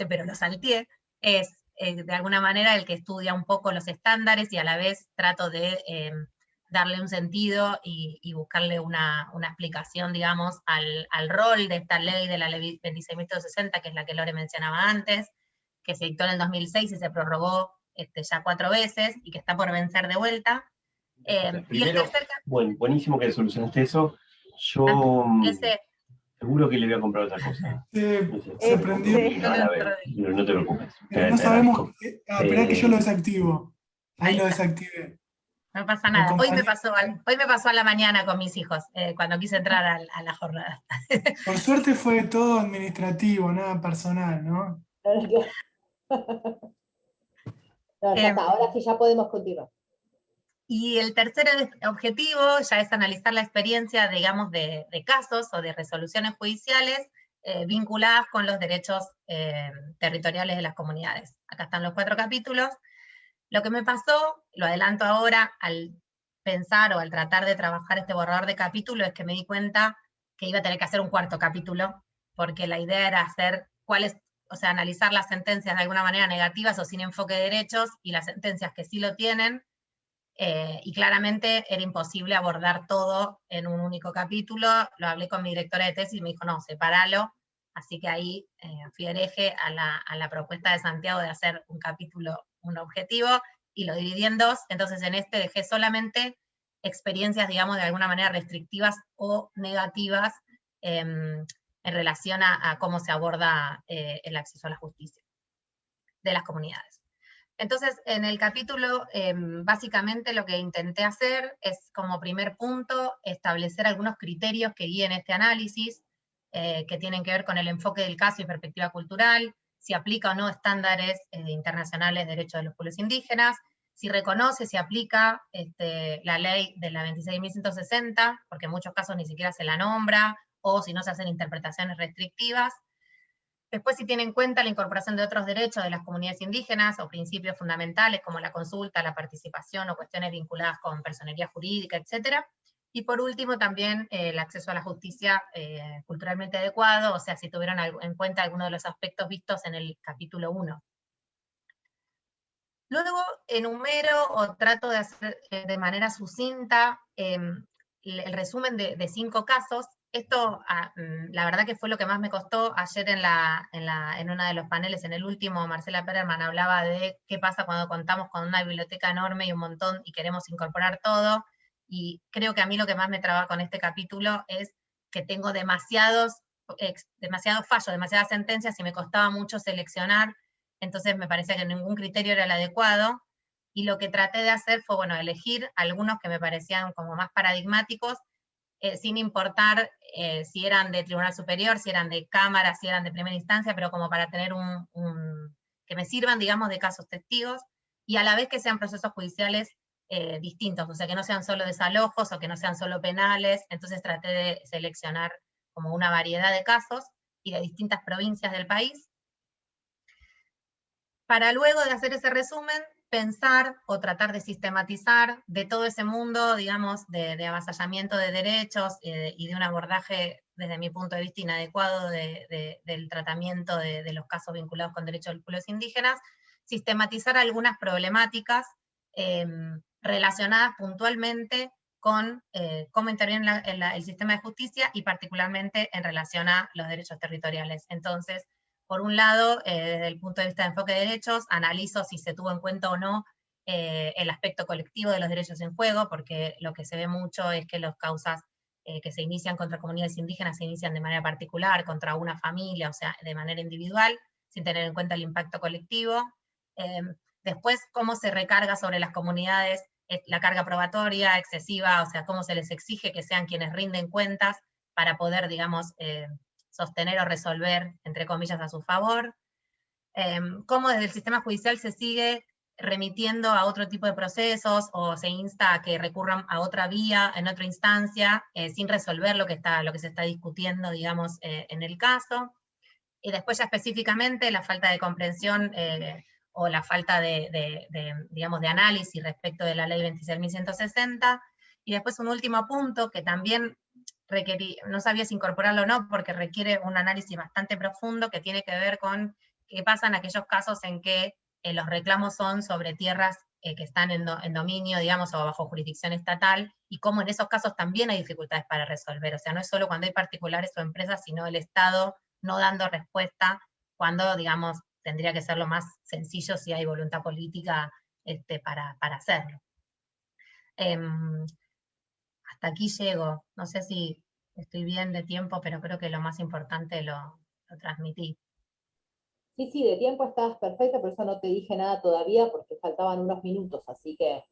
pero lo salteé, es de alguna manera el que estudia un poco los estándares y a la vez trato de darle un sentido y buscarle una explicación, digamos, al rol de esta ley, de la ley 26.160, que es la que Lore mencionaba antes, que se dictó en el 2006 y se prorrogó ya 4 veces y que está por vencer de vuelta. Primero, bueno, buenísimo que solucionaste eso. Yo seguro que le voy a comprar otra cosa. Se prendió. No te preocupes. Pero no sabemos. Esperá que yo lo desactivo. Ahí lo desactivé. No pasa nada. Hoy me pasó a la mañana con mis hijos, cuando quise entrar a la jornada. Por suerte fue todo administrativo, nada personal, ¿no? No, ya está, ahora sí ya podemos continuar. Y el tercer objetivo ya es analizar la experiencia, digamos, de casos o de resoluciones judiciales vinculadas con los derechos territoriales de las comunidades. Acá están los 4 capítulos. Lo que me pasó, lo adelanto ahora, al pensar o al tratar de trabajar este borrador de capítulo, es que me di cuenta que iba a tener que hacer un 4º capítulo, porque la idea era analizar las sentencias de alguna manera negativas o sin enfoque de derechos, y las sentencias que sí lo tienen, y claramente era imposible abordar todo en un único capítulo. Lo hablé con mi directora de tesis y me dijo, no, sepáralo, así que ahí fui hereje a la propuesta de Santiago de hacer un capítulo, un objetivo, y lo dividí en 2, entonces en este dejé solamente experiencias, digamos, de alguna manera restrictivas o negativas en relación a cómo se aborda el acceso a la justicia de las comunidades. Entonces, en el capítulo, básicamente lo que intenté hacer es, como primer punto, establecer algunos criterios que guíen este análisis, que tienen que ver con el enfoque del caso y perspectiva cultural, si aplica o no estándares internacionales de derechos de los pueblos indígenas, si reconoce, si aplica la ley de la 26.160, porque en muchos casos ni siquiera se la nombra, o si no se hacen interpretaciones restrictivas. Después, si tiene en cuenta la incorporación de otros derechos de las comunidades indígenas o principios fundamentales como la consulta, la participación o cuestiones vinculadas con personería jurídica, etc. Y por último, también el acceso a la justicia culturalmente adecuado, o sea, si tuvieron en cuenta algunos de los aspectos vistos en el capítulo 1. Luego enumero o trato de hacer de manera sucinta el resumen de 5 casos. Esto, la verdad que fue lo que más me costó. Ayer en uno de los paneles, en el último, Marcela Perelman hablaba de qué pasa cuando contamos con una biblioteca enorme y un montón y queremos incorporar todo. Y creo que a mí lo que más me traba con este capítulo es que tengo demasiados fallos, demasiadas sentencias y me costaba mucho seleccionar. Entonces me parecía que ningún criterio era el adecuado. y lo que traté de hacer fue, bueno, elegir algunos que me parecían como más paradigmáticos, sin importar si eran de Tribunal Superior, si eran de Cámara, si eran de primera instancia, pero como para tener que me sirvan, digamos, de casos testigos, y a la vez que sean procesos judiciales distintos, o sea, que no sean solo desalojos o que no sean solo penales. Entonces traté de seleccionar como una variedad de casos y de distintas provincias del país, para luego de hacer ese resumen, pensar o tratar de sistematizar de todo ese mundo, digamos, de avasallamiento de derechos y de un abordaje, desde mi punto de vista, inadecuado del tratamiento de los casos vinculados con derechos de los pueblos indígenas, sistematizar algunas problemáticas relacionadas puntualmente con cómo interviene el sistema de justicia y particularmente en relación a los derechos territoriales. Entonces, por un lado, desde el punto de vista de enfoque de derechos, analizo si se tuvo en cuenta o no el aspecto colectivo de los derechos en juego, porque lo que se ve mucho es que las causas que se inician contra comunidades indígenas se inician de manera particular, contra una familia, o sea, de manera individual, sin tener en cuenta el impacto colectivo. Después, cómo se recarga sobre las comunidades la carga probatoria excesiva, o sea, cómo se les exige que sean quienes rinden cuentas para poder, digamos, sostener o resolver, entre comillas, a su favor. Cómo desde el sistema judicial se sigue remitiendo a otro tipo de procesos o se insta a que recurran a otra vía, en otra instancia, sin resolver lo que se está discutiendo, digamos, en el caso. Y después ya específicamente la falta de comprensión o la falta digamos, de análisis respecto de la ley 26.160. Y después un último punto que también no sabía si incorporarlo o no, porque requiere un análisis bastante profundo que tiene que ver con qué pasa en aquellos casos en que los reclamos son sobre tierras que están en dominio, digamos, o bajo jurisdicción estatal, y cómo en esos casos también hay dificultades para resolver. O sea, no es solo cuando hay particulares o empresas, sino el Estado no dando respuesta cuando, digamos, tendría que ser lo más sencillo si hay voluntad política para hacerlo. Hasta aquí llego. No sé si estoy bien de tiempo, pero creo que lo más importante lo transmití. Sí, sí, de tiempo estabas perfecta, por eso no te dije nada todavía, porque faltaban unos minutos, así que...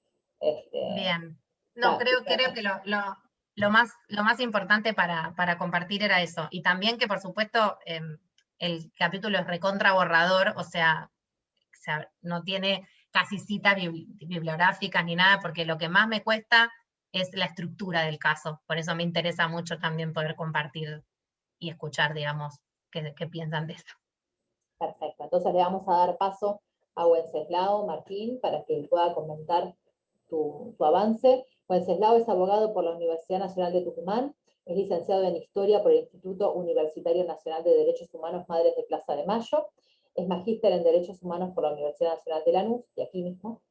Bien. No, creo que lo más importante para compartir era eso. Y también que, por supuesto, el capítulo es recontra borrador, o sea, no tiene casi citas bibliográficas ni nada, porque lo que más me cuesta es la estructura del caso. Por eso me interesa mucho también poder compartir y escuchar, digamos, qué piensan de esto. Perfecto, entonces le vamos a dar paso a Wenceslao Martín para que pueda comentar tu avance. Wenceslao es abogado por la Universidad Nacional de Tucumán, es licenciado en Historia por el Instituto Universitario Nacional de Derechos Humanos Madres de Plaza de Mayo, es magíster en Derechos Humanos por la Universidad Nacional de Lanús, y aquí mismo,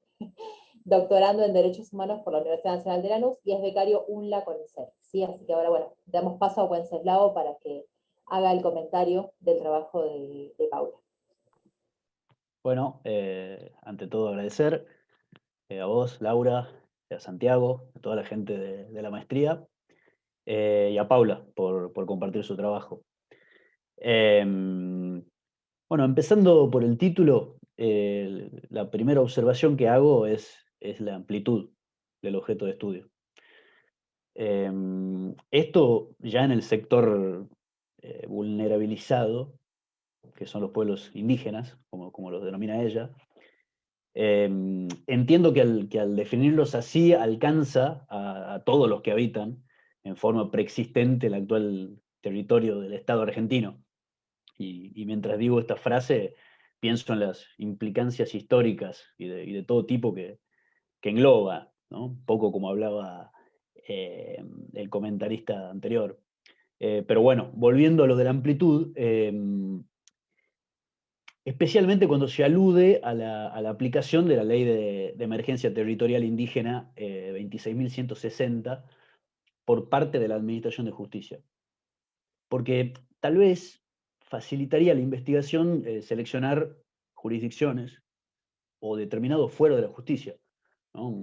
doctorando en Derechos Humanos por la Universidad Nacional de Lanús, y es becario UNLA con INSER. ¿Sí? Así que ahora, bueno, damos paso a Wenceslao para que haga el comentario del trabajo de Paula. Bueno, ante todo agradecer a vos, Laura, a Santiago, a toda la gente de la maestría, y a Paula por compartir su trabajo. Bueno, empezando por el título, la primera observación que hago es la amplitud del objeto de estudio. Esto ya en el sector vulnerabilizado, que son los pueblos indígenas, como los denomina ella, entiendo que al definirlos así alcanza a todos los que habitan en forma preexistente el actual territorio del Estado argentino. Y mientras digo esta frase, pienso en las implicancias históricas y de todo tipo que engloba, ¿no? Un poco como hablaba el comentarista anterior. Pero bueno, volviendo a lo de la amplitud, especialmente cuando se alude a la aplicación de la Ley de Emergencia Territorial Indígena 26.160 por parte de la Administración de Justicia. Porque tal vez facilitaría la investigación seleccionar jurisdicciones o determinados fueros de la justicia, ¿no?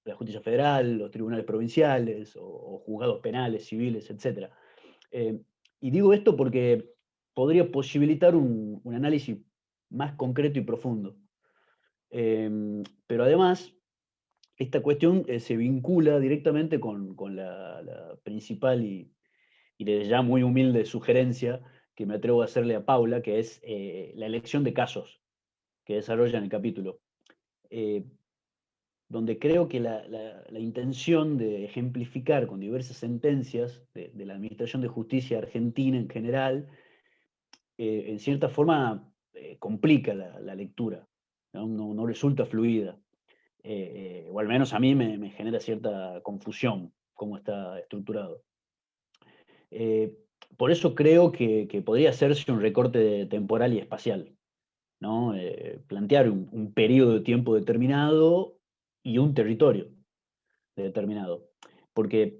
La justicia federal, los tribunales provinciales o juzgados penales, civiles, etc. Y digo esto porque podría posibilitar un análisis más concreto y profundo. Pero además, esta cuestión se vincula directamente con la principal y desde ya muy humilde sugerencia que me atrevo a hacerle a Paula, que es la elección de casos que desarrolla en el capítulo. Donde creo que la intención de ejemplificar con diversas sentencias de la Administración de Justicia argentina en general, en cierta forma complica la lectura, no resulta fluida, o al menos a mí me genera cierta confusión cómo está estructurado. Por eso creo que podría hacerse un recorte temporal y espacial, ¿no? Plantear un periodo de tiempo determinado y un territorio determinado. Porque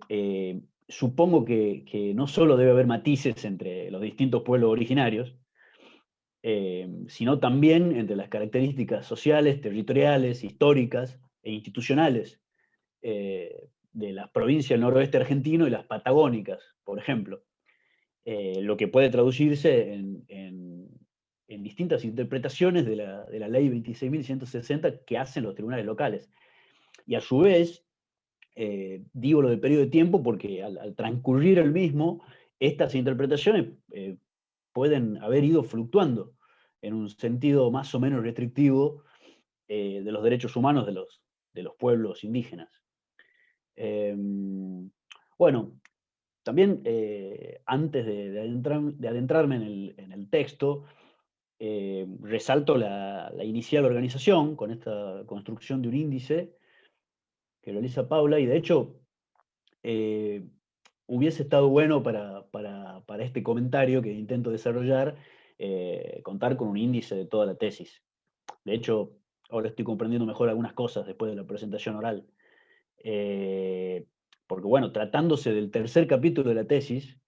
supongo que no solo debe haber matices entre los distintos pueblos originarios, sino también entre las características sociales, territoriales, históricas e institucionales de las provincias del noroeste argentino y las patagónicas, por ejemplo. Lo que puede traducirse en distintas interpretaciones de la ley 26.160 que hacen los tribunales locales. Y a su vez, digo lo del periodo de tiempo porque al transcurrir el mismo, estas interpretaciones pueden haber ido fluctuando en un sentido más o menos restrictivo de los derechos humanos de los pueblos indígenas. Bueno, también antes de adentrarme en el texto, resalto la inicial organización con esta construcción de un índice que realiza Paula, y de hecho hubiese estado bueno para este comentario que intento desarrollar, contar con un índice de toda la tesis. De hecho, ahora estoy comprendiendo mejor algunas cosas después de la presentación oral. Porque bueno, tratándose del tercer capítulo de la tesis,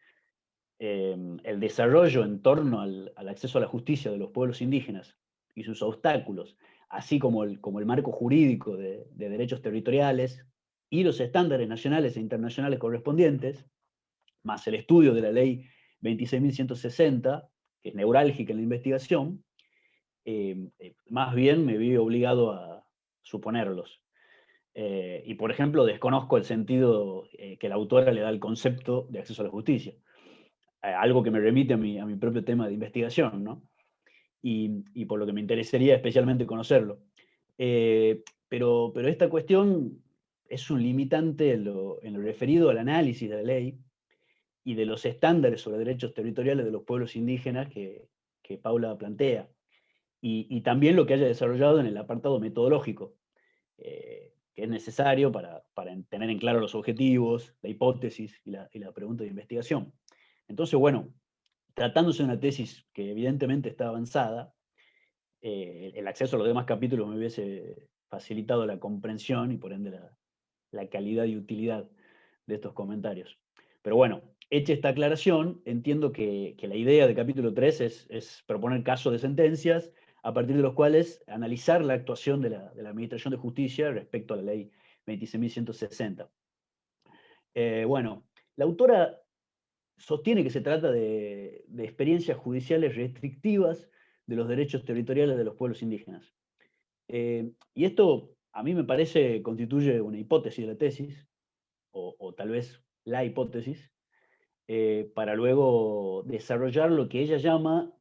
el desarrollo en torno al acceso a la justicia de los pueblos indígenas y sus obstáculos, así como el marco jurídico de derechos territoriales y los estándares nacionales e internacionales correspondientes, más el estudio de la ley 26.160, que es neurálgica en la investigación, más bien me vi obligado a suponerlos. Y por ejemplo, desconozco el sentido que la autora le da al concepto de acceso a la justicia. Algo que me remite a mi propio tema de investigación, ¿no? Y por lo que me interesaría especialmente conocerlo. Pero esta cuestión es un limitante en lo referido al análisis de la ley y de los estándares sobre derechos territoriales de los pueblos indígenas que Paula plantea, y también lo que haya desarrollado en el apartado metodológico, que es necesario para tener en claro los objetivos, la hipótesis y la pregunta de investigación. Entonces, bueno, tratándose de una tesis que evidentemente está avanzada, el acceso a los demás capítulos me hubiese facilitado la comprensión y por ende la calidad y utilidad de estos comentarios. Pero bueno, hecha esta aclaración, entiendo que la idea de capítulo 3 es proponer casos de sentencias a partir de los cuales analizar la actuación de la Administración de Justicia respecto a la ley 26.160. Bueno, la autora sostiene que se trata de experiencias judiciales restrictivas de los derechos territoriales de los pueblos indígenas. Y esto a mí me parece constituye una hipótesis de la tesis, o tal vez la hipótesis, para luego desarrollar lo que ella llama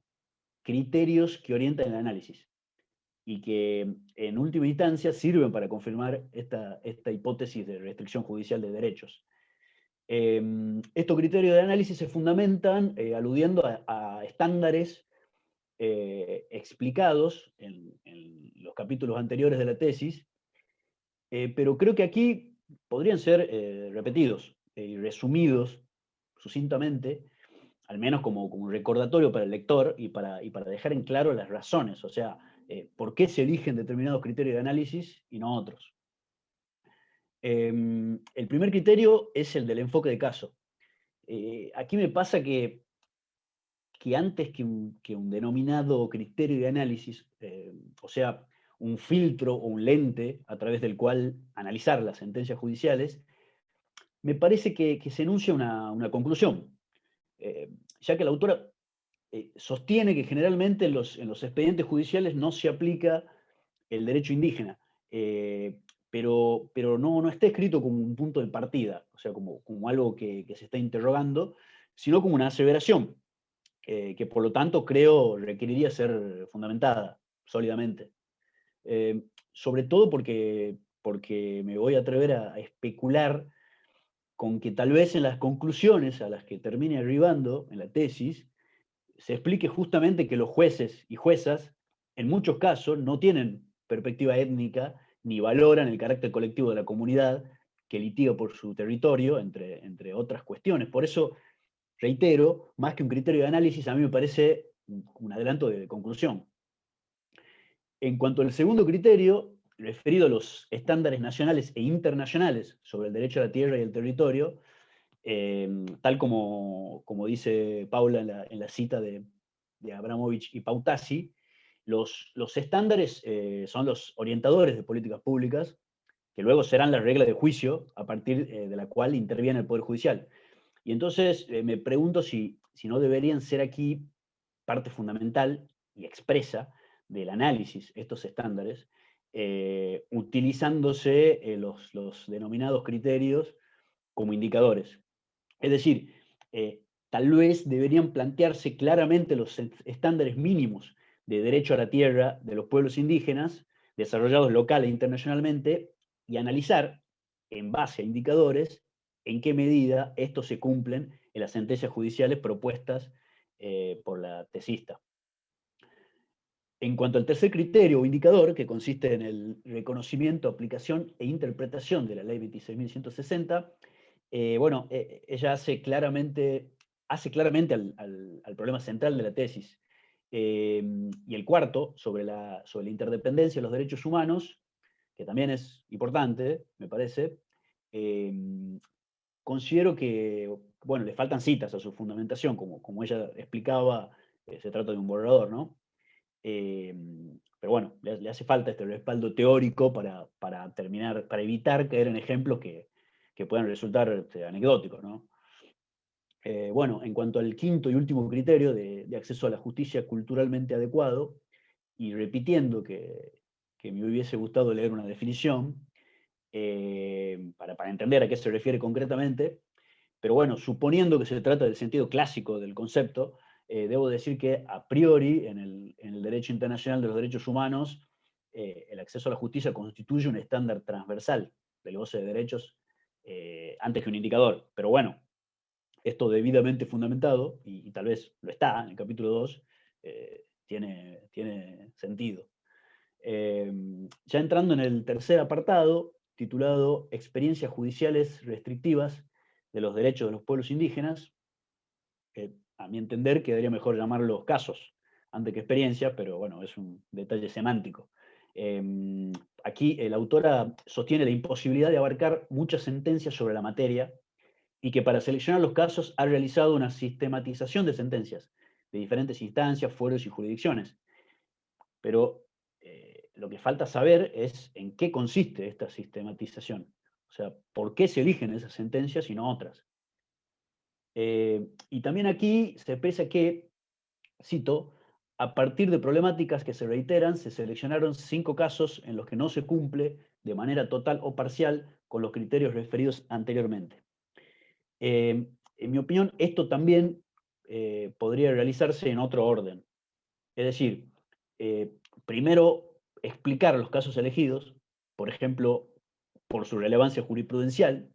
criterios que orientan el análisis y que en última instancia sirven para confirmar esta hipótesis de restricción judicial de derechos. Estos criterios de análisis se fundamentan aludiendo a estándares explicados en los capítulos anteriores de la tesis, pero creo que aquí podrían ser repetidos y resumidos sucintamente, al menos como un recordatorio para el lector y para dejar en claro las razones, o sea, por qué se eligen determinados criterios de análisis y no otros. El primer criterio es el del enfoque de caso. Aquí me pasa que antes que un denominado criterio de análisis, o sea, un filtro o un lente a través del cual analizar las sentencias judiciales, me parece que se enuncia una conclusión, ya que la autora sostiene que generalmente en los expedientes judiciales no se aplica el derecho indígena, pero no está escrito como un punto de partida, o sea, como algo que se está interrogando, sino como una aseveración, que por lo tanto creo requeriría ser fundamentada sólidamente. Sobre todo porque me voy a atrever a especular con que tal vez en las conclusiones a las que termine arribando en la tesis, se explique justamente que los jueces y juezas, en muchos casos, no tienen perspectiva étnica ni valoran el carácter colectivo de la comunidad que litiga por su territorio, entre otras cuestiones. Por eso, reitero, más que un criterio de análisis, a mí me parece un adelanto de conclusión. En cuanto al segundo criterio, referido a los estándares nacionales e internacionales sobre el derecho a la tierra y el territorio, tal como dice Paula en la cita de Abramovich y Pautasi, los estándares son los orientadores de políticas públicas, que luego serán la regla de juicio a partir de la cual interviene el Poder Judicial. Y entonces me pregunto si no deberían ser aquí parte fundamental y expresa del análisis estos estándares, utilizándose los denominados criterios como indicadores. Es decir, tal vez deberían plantearse claramente los estándares mínimos de derecho a la tierra de los pueblos indígenas, desarrollados local e internacionalmente, y analizar, en base a indicadores, en qué medida estos se cumplen en las sentencias judiciales propuestas por la tesista. En cuanto al tercer criterio o indicador, que consiste en el reconocimiento, aplicación e interpretación de la Ley 26.160, bueno, ella hace claramente al problema central de la tesis. Y el cuarto, sobre la interdependencia de los derechos humanos, que también es importante, me parece, considero que, bueno, le faltan citas a su fundamentación, como ella explicaba, se trata de un borrador, ¿no? Pero bueno, le hace falta este respaldo teórico para evitar caer en ejemplos que puedan resultar anecdóticos, ¿no? Bueno, en cuanto al quinto y último criterio de acceso a la justicia culturalmente adecuado, y repitiendo que me hubiese gustado leer una definición para entender a qué se refiere concretamente, pero bueno, suponiendo que se trata del sentido clásico del concepto, debo decir que a priori en el derecho internacional de los derechos humanos, el acceso a la justicia constituye un estándar transversal del goce de derechos antes que un indicador. Pero bueno, esto debidamente fundamentado, y tal vez lo está en el capítulo 2, tiene sentido. Ya entrando en el tercer apartado, titulado Experiencias judiciales restrictivas de los derechos de los pueblos indígenas, a mi entender quedaría mejor llamarlos casos antes que experiencia, pero bueno, es un detalle semántico. Aquí la autora sostiene la imposibilidad de abarcar muchas sentencias sobre la materia y que para seleccionar los casos ha realizado una sistematización de sentencias de diferentes instancias, fueros y jurisdicciones. Pero lo que falta saber es en qué consiste esta sistematización. O sea, ¿por qué se eligen esas sentencias y no otras? Y también aquí se expresa que, cito, a partir de problemáticas que se reiteran, se seleccionaron 5 casos en los que no se cumple de manera total o parcial con los criterios referidos anteriormente. En mi opinión, esto también podría realizarse en otro orden. Es decir, primero explicar los casos elegidos, por ejemplo, por su relevancia jurisprudencial,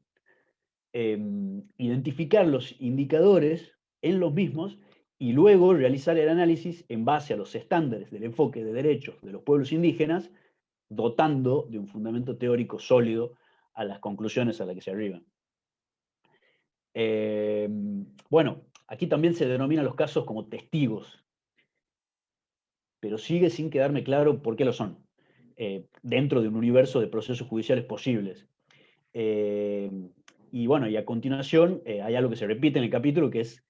identificar los indicadores en los mismos y luego realizar el análisis en base a los estándares del enfoque de derechos de los pueblos indígenas, dotando de un fundamento teórico sólido a las conclusiones a las que se arriban. Bueno, aquí también se denominan los casos como testigos, pero sigue sin quedarme claro por qué lo son, dentro de un universo de procesos judiciales posibles. Y bueno, y a continuación hay algo que se repite en el capítulo, que es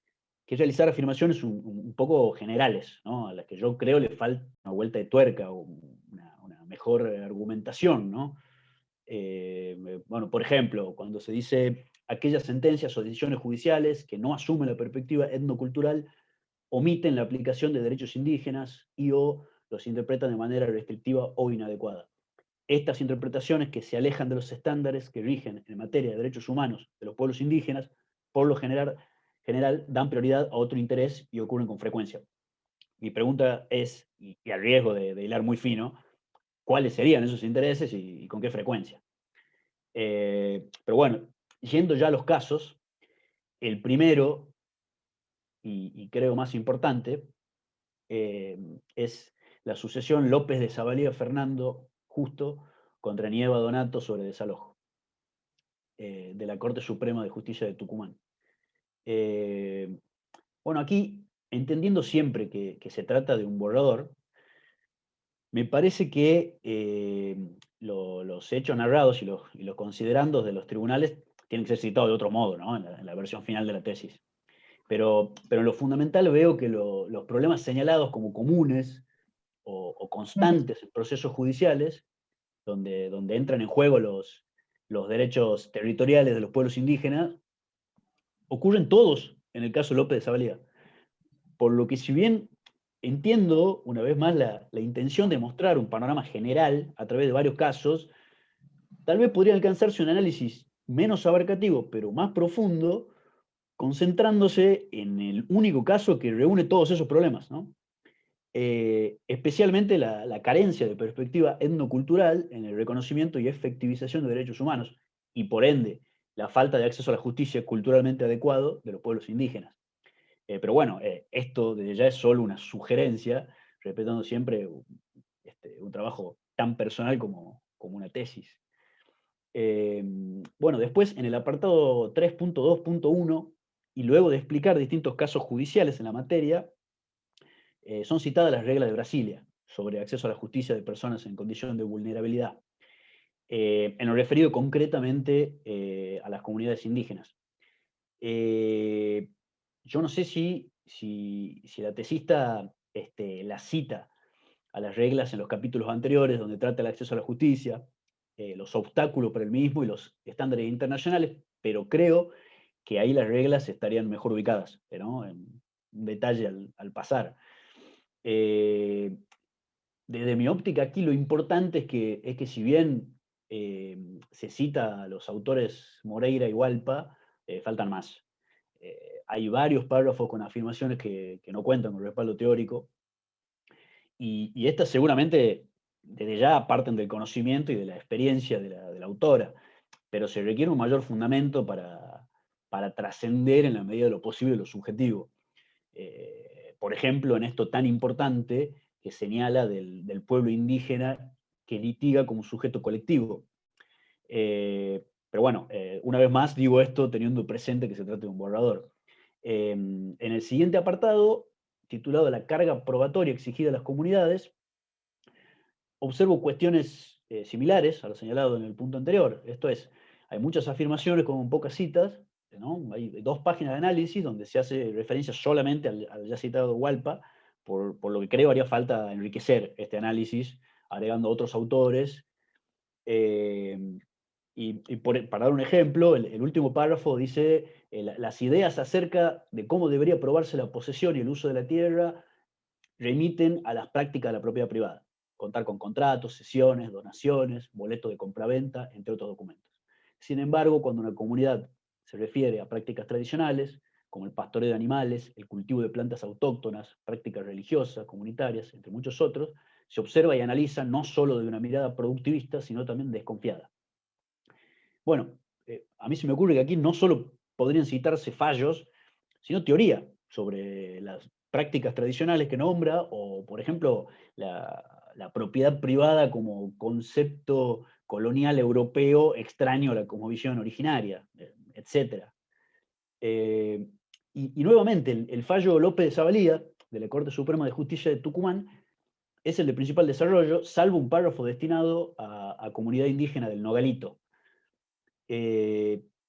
realizar afirmaciones un poco generales, ¿no? A las que yo creo le falta una vuelta de tuerca o una mejor argumentación, ¿no? Bueno, por ejemplo, cuando se dice aquellas sentencias o decisiones judiciales que no asumen la perspectiva etnocultural omiten la aplicación de derechos indígenas y o los interpretan de manera restrictiva o inadecuada. Estas interpretaciones que se alejan de los estándares que rigen en materia de derechos humanos de los pueblos indígenas, por lo general dan prioridad a otro interés y ocurren con frecuencia. Mi pregunta es, y al riesgo de hilar muy fino, ¿cuáles serían esos intereses y con qué frecuencia? Pero bueno, yendo ya a los casos, el primero, y creo más importante, es la sucesión López de Zavalía-Fernando Justo contra Nieva Donato sobre desalojo, de la Corte Suprema de Justicia de Tucumán. Bueno, aquí, entendiendo siempre que se trata de un borrador, me parece que los hechos narrados y los considerandos de los tribunales tienen que ser citados de otro modo, ¿no? En la versión final de la tesis. Pero en lo fundamental veo que los problemas señalados como comunes o constantes en procesos judiciales, donde entran en juego los derechos territoriales de los pueblos indígenas, ocurren todos en el caso López de Zavalía. Por lo que si bien entiendo, una vez más, la intención de mostrar un panorama general a través de varios casos, tal vez podría alcanzarse un análisis menos abarcativo, pero más profundo, concentrándose en el único caso que reúne todos esos problemas, ¿no? Especialmente la carencia de perspectiva etnocultural en el reconocimiento y efectivización de derechos humanos, y por ende, la falta de acceso a la justicia culturalmente adecuado de los pueblos indígenas. Pero bueno, esto desde ya es solo una sugerencia, respetando siempre un trabajo tan personal como una tesis. Bueno, después en el apartado 3.2.1, y luego de explicar distintos casos judiciales en la materia, son citadas las reglas de Brasilia sobre acceso a la justicia de personas en condición de vulnerabilidad, en lo referido concretamente a las comunidades indígenas. Yo no sé si la tesista la cita a las reglas en los capítulos anteriores, donde trata el acceso a la justicia, los obstáculos para el mismo y los estándares internacionales, pero creo que ahí las reglas estarían mejor ubicadas, ¿no? En un detalle al pasar. Desde mi óptica aquí lo importante es que si bien se cita a los autores Moreira y Hualpa, faltan más. Hay varios párrafos con afirmaciones que no cuentan con respaldo teórico, y estas seguramente desde ya parten del conocimiento y de la experiencia de la autora, pero se requiere un mayor fundamento para trascender en la medida de lo posible lo subjetivo. Por ejemplo, en esto tan importante que señala del pueblo indígena que litiga como sujeto colectivo. Pero bueno, una vez más digo esto teniendo presente que se trata de un borrador. En el siguiente apartado, titulado La carga probatoria exigida a las comunidades, observo cuestiones similares a lo señalado en el punto anterior. Esto es, hay muchas afirmaciones con pocas citas, ¿no? Hay 2 páginas de análisis donde se hace referencia solamente al ya citado Hualpa, por lo que creo haría falta enriquecer este análisis, agregando otros autores. Para dar un ejemplo, el último párrafo dice, las ideas acerca de cómo debería probarse la posesión y el uso de la tierra remiten a las prácticas de la propiedad privada. Contar con contratos, cesiones, donaciones, boletos de compraventa, entre otros documentos. Sin embargo, cuando una comunidad se refiere a prácticas tradicionales, como el pastoreo de animales, el cultivo de plantas autóctonas, prácticas religiosas, comunitarias, entre muchos otros, se observa y analiza no solo de una mirada productivista, sino también desconfiada. Bueno, a mí se me ocurre que aquí no solo podrían citarse fallos, sino teoría sobre las prácticas tradicionales que nombra, o por ejemplo, la propiedad privada como concepto colonial europeo extraño a la cosmovisión originaria, etc. Y nuevamente, el fallo López de Zavalía, de la Corte Suprema de Justicia de Tucumán, es el de principal desarrollo, salvo un párrafo destinado a comunidad indígena del Nogalito.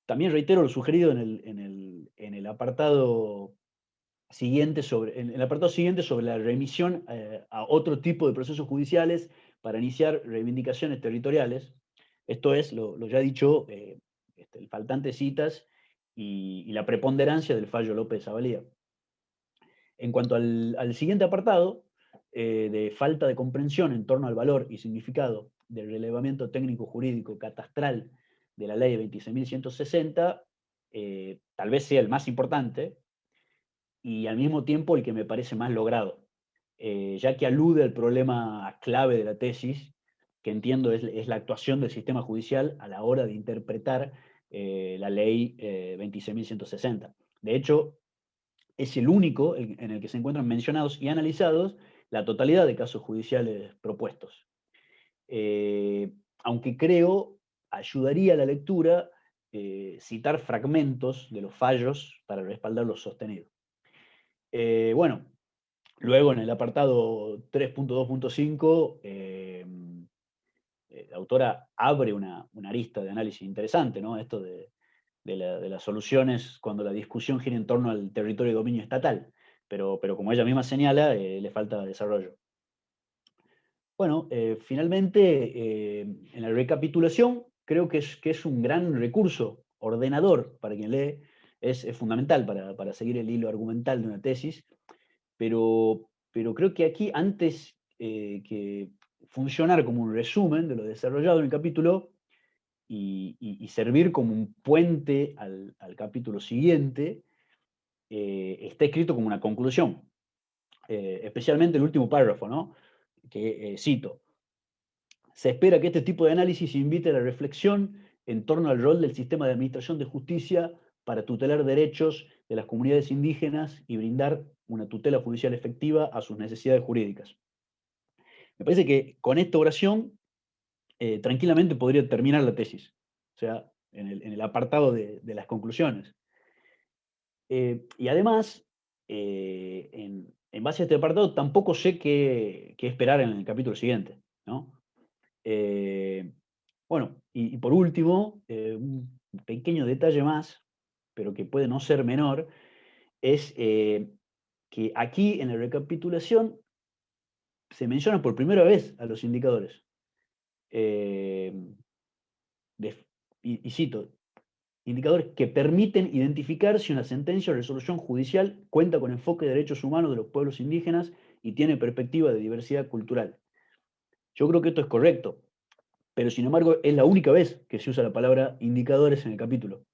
También reitero lo sugerido en el apartado siguiente sobre la remisión a otro tipo de procesos judiciales para iniciar reivindicaciones territoriales. Esto es, lo ya dicho, el faltante de citas y la preponderancia del fallo López de Zavalía. En cuanto al siguiente apartado, de falta de comprensión en torno al valor y significado del relevamiento técnico-jurídico catastral de la ley 26.160, tal vez sea el más importante, y al mismo tiempo el que me parece más logrado, ya que alude al problema clave de la tesis, que entiendo es la actuación del sistema judicial a la hora de interpretar la ley 26.160. De hecho, es el único en el que se encuentran mencionados y analizados la totalidad de casos judiciales propuestos. Aunque creo ayudaría a la lectura citar fragmentos de los fallos para respaldar lo sostenido. Bueno, luego en el apartado 3.2.5, la autora abre una arista de análisis interesante, ¿no? Esto de las soluciones cuando la discusión gira en torno al territorio de dominio estatal, pero como ella misma señala, le falta desarrollo. Bueno, finalmente, en la recapitulación, creo que es un gran recurso ordenador para quien lee, es fundamental para seguir el hilo argumental de una tesis, pero creo que aquí, antes que funcionar como un resumen de lo desarrollado en el capítulo y servir como un puente al capítulo siguiente, está escrito como una conclusión, especialmente el último párrafo, ¿no? Que cito: se espera que este tipo de análisis invite a la reflexión en torno al rol del sistema de administración de justicia para tutelar derechos de las comunidades indígenas y brindar una tutela judicial efectiva a sus necesidades jurídicas. Me parece que con esta oración tranquilamente podría terminar la tesis, o sea, en el apartado de las conclusiones. Y además, en base a este apartado, tampoco sé qué esperar en el capítulo siguiente, ¿no? Bueno, y por último, un pequeño detalle más, pero que puede no ser menor, es que aquí en la recapitulación se menciona por primera vez a los indicadores. Y cito: indicadores que permiten identificar si una sentencia o resolución judicial cuenta con enfoque de derechos humanos de los pueblos indígenas y tiene perspectiva de diversidad cultural. Yo creo que esto es correcto, pero sin embargo es la única vez que se usa la palabra indicadores en el capítulo,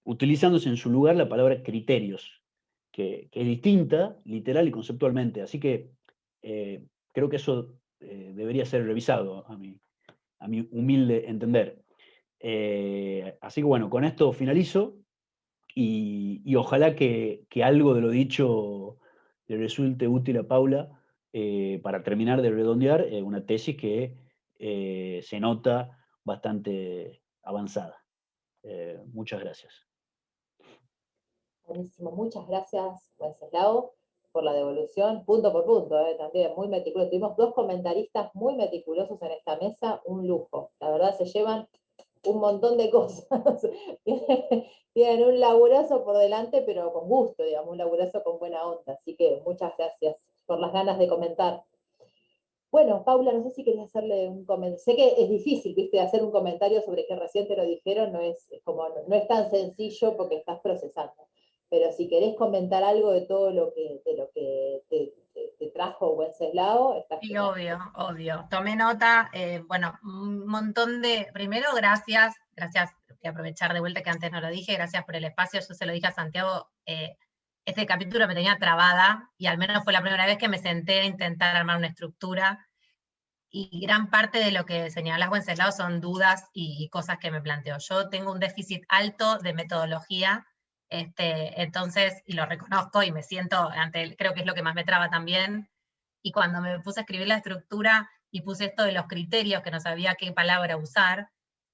utilizándose en su lugar la palabra criterios, que es distinta literal y conceptualmente. Así que creo que eso debería ser revisado a mi humilde entender. Así que bueno, con esto finalizo y ojalá que algo de lo dicho le resulte útil a Paula para terminar de redondear una tesis que se nota bastante avanzada. Muchas gracias. Buenísimo, muchas gracias, Wenceslao, por la devolución, punto por punto, también muy meticuloso. Tuvimos dos comentaristas muy meticulosos en esta mesa, un lujo. La verdad se llevan un montón de cosas. Tienen un laburazo por delante, pero con gusto, digamos, un laburazo con buena onda. Así que muchas gracias por las ganas de comentar. Bueno, Paula, no sé si querías hacerle un comentario. Sé que es difícil, viste, hacer un comentario sobre que recién te lo dijeron, no es tan sencillo porque estás procesando. Pero si querés comentar algo de todo lo que te trajo Wenceslao, sí, obvio. Tomé nota, bueno, un montón de, primero, gracias, voy a aprovechar de vuelta que antes no lo dije, gracias por el espacio, yo se lo dije a Santiago, este capítulo me tenía trabada, y al menos fue la primera vez que me senté a intentar armar una estructura, y gran parte de lo que señalás, Wenceslao, son dudas y cosas que me planteo. Yo tengo un déficit alto de metodología, entonces, y lo reconozco y me siento, creo que es lo que más me traba también, y cuando me puse a escribir la estructura y puse esto de los criterios, que no sabía qué palabra usar,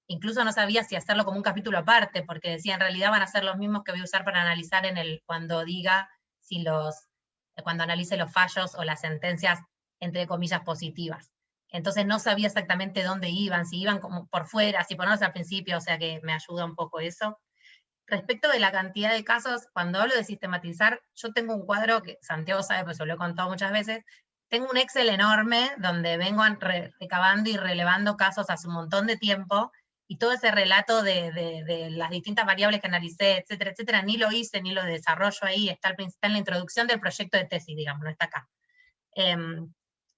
incluso no sabía si hacerlo como un capítulo aparte, porque decía, en realidad van a ser los mismos que voy a usar para analizar cuando analice los fallos o las sentencias, entre comillas, positivas. Entonces no sabía exactamente dónde iban, si iban como por fuera, si ponerlos al principio, o sea que me ayuda un poco eso. Respecto de la cantidad de casos, cuando hablo de sistematizar, yo tengo un cuadro que Santiago sabe, pues se lo he contado muchas veces, tengo un Excel enorme donde vengo recabando y relevando casos hace un montón de tiempo, y todo ese relato de las distintas variables que analicé, etcétera, ni lo hice, ni lo desarrollo ahí, está en la introducción del proyecto de tesis, digamos, no está acá.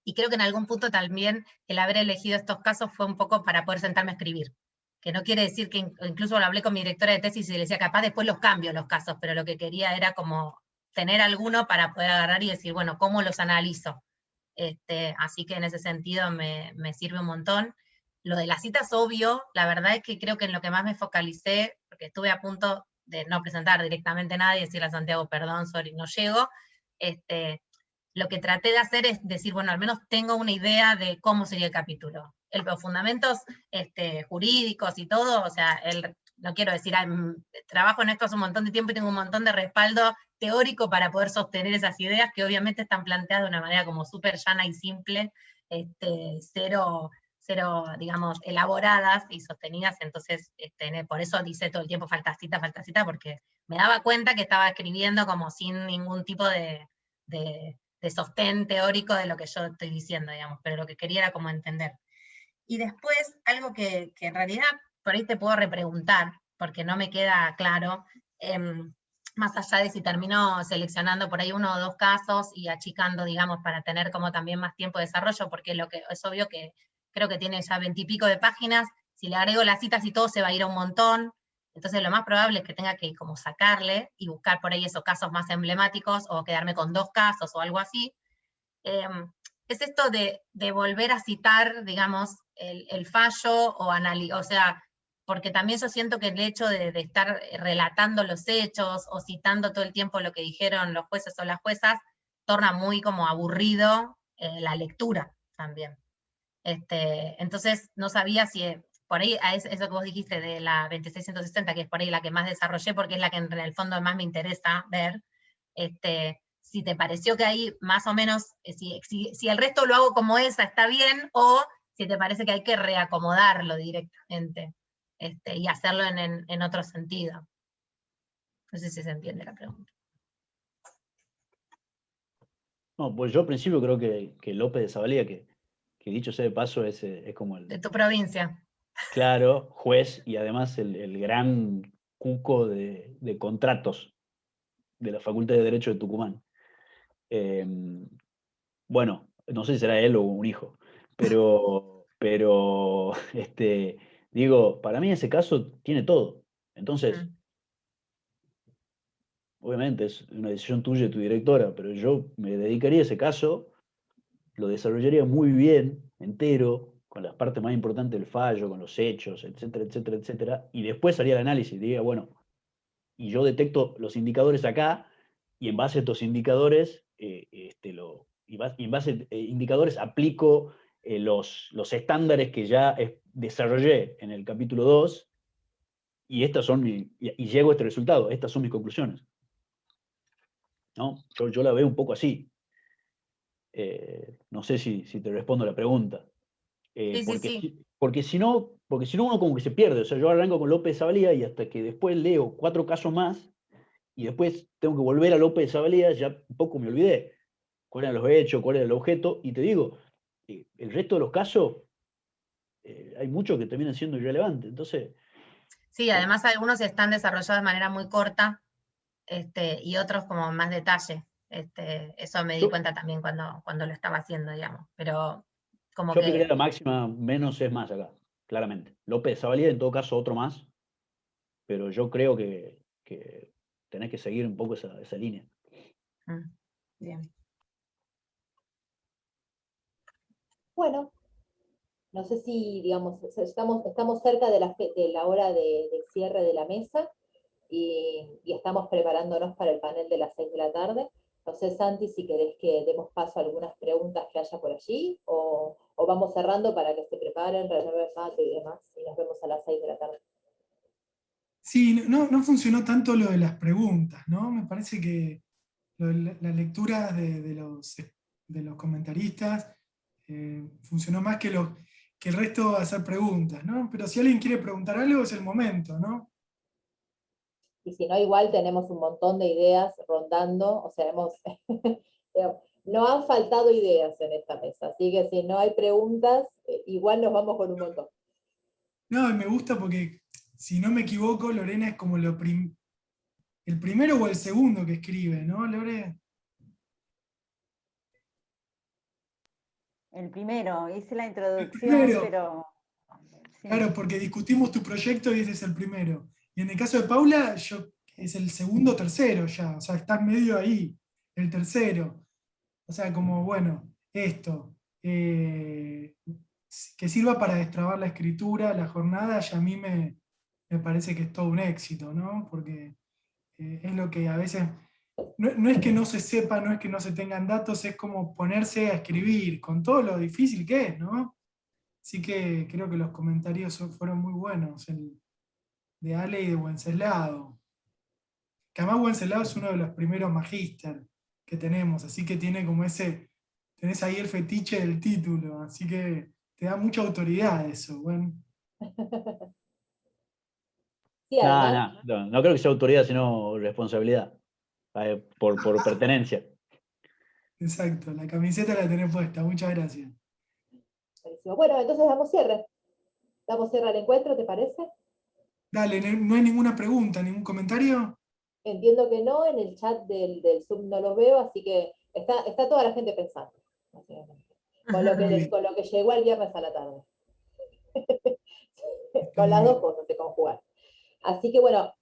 Y creo que en algún punto también el haber elegido estos casos fue un poco para poder sentarme a escribir. Que no quiere decir que, incluso lo hablé con mi directora de tesis y le decía, capaz después los cambio los casos, pero lo que quería era como tener alguno para poder agarrar y decir, bueno, ¿cómo los analizo? Así que en ese sentido me sirve un montón. Lo de las citas, obvio, la verdad es que creo que en lo que más me focalicé, porque estuve a punto de no presentar directamente nada y decirle a Santiago, perdón, sorry, no llego, lo que traté de hacer es decir, bueno, al menos tengo una idea de cómo sería el capítulo. Los fundamentos jurídicos y todo, o sea, no quiero decir, trabajo en esto hace un montón de tiempo y tengo un montón de respaldo teórico para poder sostener esas ideas que obviamente están planteadas de una manera como súper llana y simple, cero, digamos, elaboradas y sostenidas, entonces por eso dice todo el tiempo falta cita, porque me daba cuenta que estaba escribiendo como sin ningún tipo de sostén teórico de lo que yo estoy diciendo, digamos, pero lo que quería era como entender. Y después, algo que en realidad por ahí te puedo repreguntar, porque no me queda claro, más allá de si termino seleccionando por ahí 1 o 2 casos y achicando, digamos, para tener como también más tiempo de desarrollo, porque lo que es obvio que creo que tiene ya 20 y pico de páginas, si le agrego las citas y todo se va a ir a un montón, entonces lo más probable es que tenga que como sacarle y buscar por ahí esos casos más emblemáticos o quedarme con 2 casos o algo así. Es esto de volver a citar, digamos, el fallo o sea, porque también yo siento que el hecho de estar relatando los hechos o citando todo el tiempo lo que dijeron los jueces o las juezas, torna muy como aburrido la lectura también. Entonces no sabía si por ahí, eso que vos dijiste de la 2660, que es por ahí la que más desarrollé, porque es la que en el fondo más me interesa ver, si te pareció que ahí más o menos, si el resto lo hago como esa, está bien, o si te parece que hay que reacomodarlo directamente, y hacerlo en otro sentido. No sé si se entiende la pregunta. No, pues yo al principio creo que López de Zavalía, que dicho sea de paso, es como el... De tu provincia. Claro, juez y además el gran cuco de contratos de la Facultad de Derecho de Tucumán. Bueno, no sé si será él o un hijo, pero digo, para mí ese caso tiene todo. Entonces, obviamente es una decisión tuya y tu directora, pero yo me dedicaría a ese caso, lo desarrollaría muy bien, entero, con las partes más importantes del fallo, con los hechos, etcétera, etcétera, etcétera, y después haría el análisis, diría, bueno, y yo detecto los indicadores acá, y en base a estos indicadores, y en base a indicadores aplico los estándares que ya desarrollé en el capítulo 2, y estas son y llego a este resultado, estas son mis conclusiones. ¿No? Yo la veo un poco así. No sé si te respondo la pregunta. Porque si no uno como que se pierde. O sea, yo arranco con López de Zavalía y hasta que después leo 4 casos más y después tengo que volver a López de Zavalía, ya un poco me olvidé cuáles eran los hechos, cuál era el objeto, y te digo, el resto de los casos, hay muchos que terminan siendo irrelevantes. Entonces, sí, además algunos están desarrollados de manera muy corta, y otros como más detalle. Eso me di cuenta también cuando lo estaba haciendo, digamos. Pero como yo aplicaría la máxima, menos es más acá, claramente. López de Zavalía, en todo caso, otro más, pero yo creo que tenés que seguir un poco esa línea. Bien. Bueno, no sé si, digamos, estamos cerca de la hora del cierre de la mesa y estamos preparándonos para el panel de las 6 de la tarde. No sé, Santi, si querés que demos paso a algunas preguntas que haya por allí, o vamos cerrando para que se preparen, reserven mate y demás, y nos vemos a las 6 de la tarde. Sí, no funcionó tanto lo de las preguntas, ¿no? Me parece que la lectura de los comentaristas funcionó más que el resto hacer preguntas, ¿no? Pero si alguien quiere preguntar algo es el momento, ¿no? Y si no, igual tenemos un montón de ideas rondando, o sea, no han faltado ideas en esta mesa, así que si no hay preguntas, igual nos vamos con un montón. No, y me gusta porque, si no me equivoco, Lorena es como el primero o el segundo que escribe, ¿no, Lore? El primero, hice la introducción, primero. pero... Sí. Claro, porque discutimos tu proyecto y ese es el primero. Y en el caso de Paula, es el segundo o tercero ya, o sea, estás medio ahí, el tercero. O sea, como, bueno, esto, que sirva para destrabar la escritura, la jornada, y a mí me parece que es todo un éxito, ¿no? Porque es lo que a veces, no es que no se sepa, no es que no se tengan datos, es como ponerse a escribir, con todo lo difícil que es, ¿no? Así que creo que los comentarios fueron muy buenos, el de Ale y de Wenceslao. Que además Wenceslao es uno de los primeros magíster que tenemos, así que tiene como tenés ahí el fetiche del título, así que te da mucha autoridad eso, bueno. Sí, además, No creo que sea autoridad, sino responsabilidad, por pertenencia. Exacto, la camiseta la tenés puesta, muchas gracias. buenísimo. Bueno, entonces damos cierre. Damos cierre al encuentro, ¿te parece? Dale, no hay ninguna pregunta, ningún comentario. Entiendo que no, en el chat del Zoom no los veo, así que está toda la gente pensando, básicamente. Con lo que llegó el viernes a la tarde. Con las dos cosas se conjugan. Así que bueno,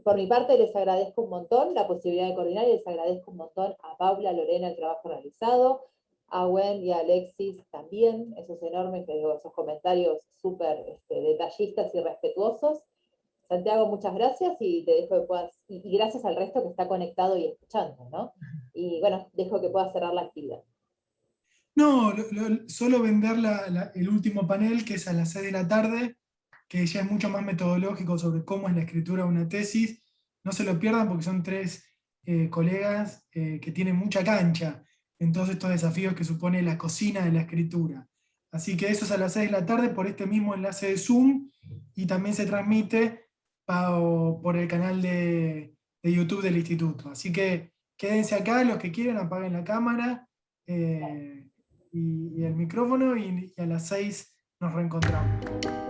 por mi parte les agradezco un montón la posibilidad de coordinar y les agradezco un montón a Paula, a Lorena el trabajo realizado, a Gwen y a Alexis también, esos enormes, esos comentarios súper detallistas y respetuosos. Santiago, muchas gracias y te dejo que puedas, y gracias al resto que está conectado y escuchando, ¿no? Y bueno, dejo que puedas cerrar la actividad. No, solo vender el último panel, que es a las 6 de la tarde, que ya es mucho más metodológico sobre cómo es la escritura de una tesis. No se lo pierdan porque son 3 colegas que tienen mucha cancha en todos estos desafíos que supone la cocina de la escritura. Así que eso es a las 6 de la tarde por este mismo enlace de Zoom y también se transmite por el canal de YouTube del instituto. Así que quédense acá, los que quieran apaguen la cámara y el micrófono y a las 6 nos reencontramos.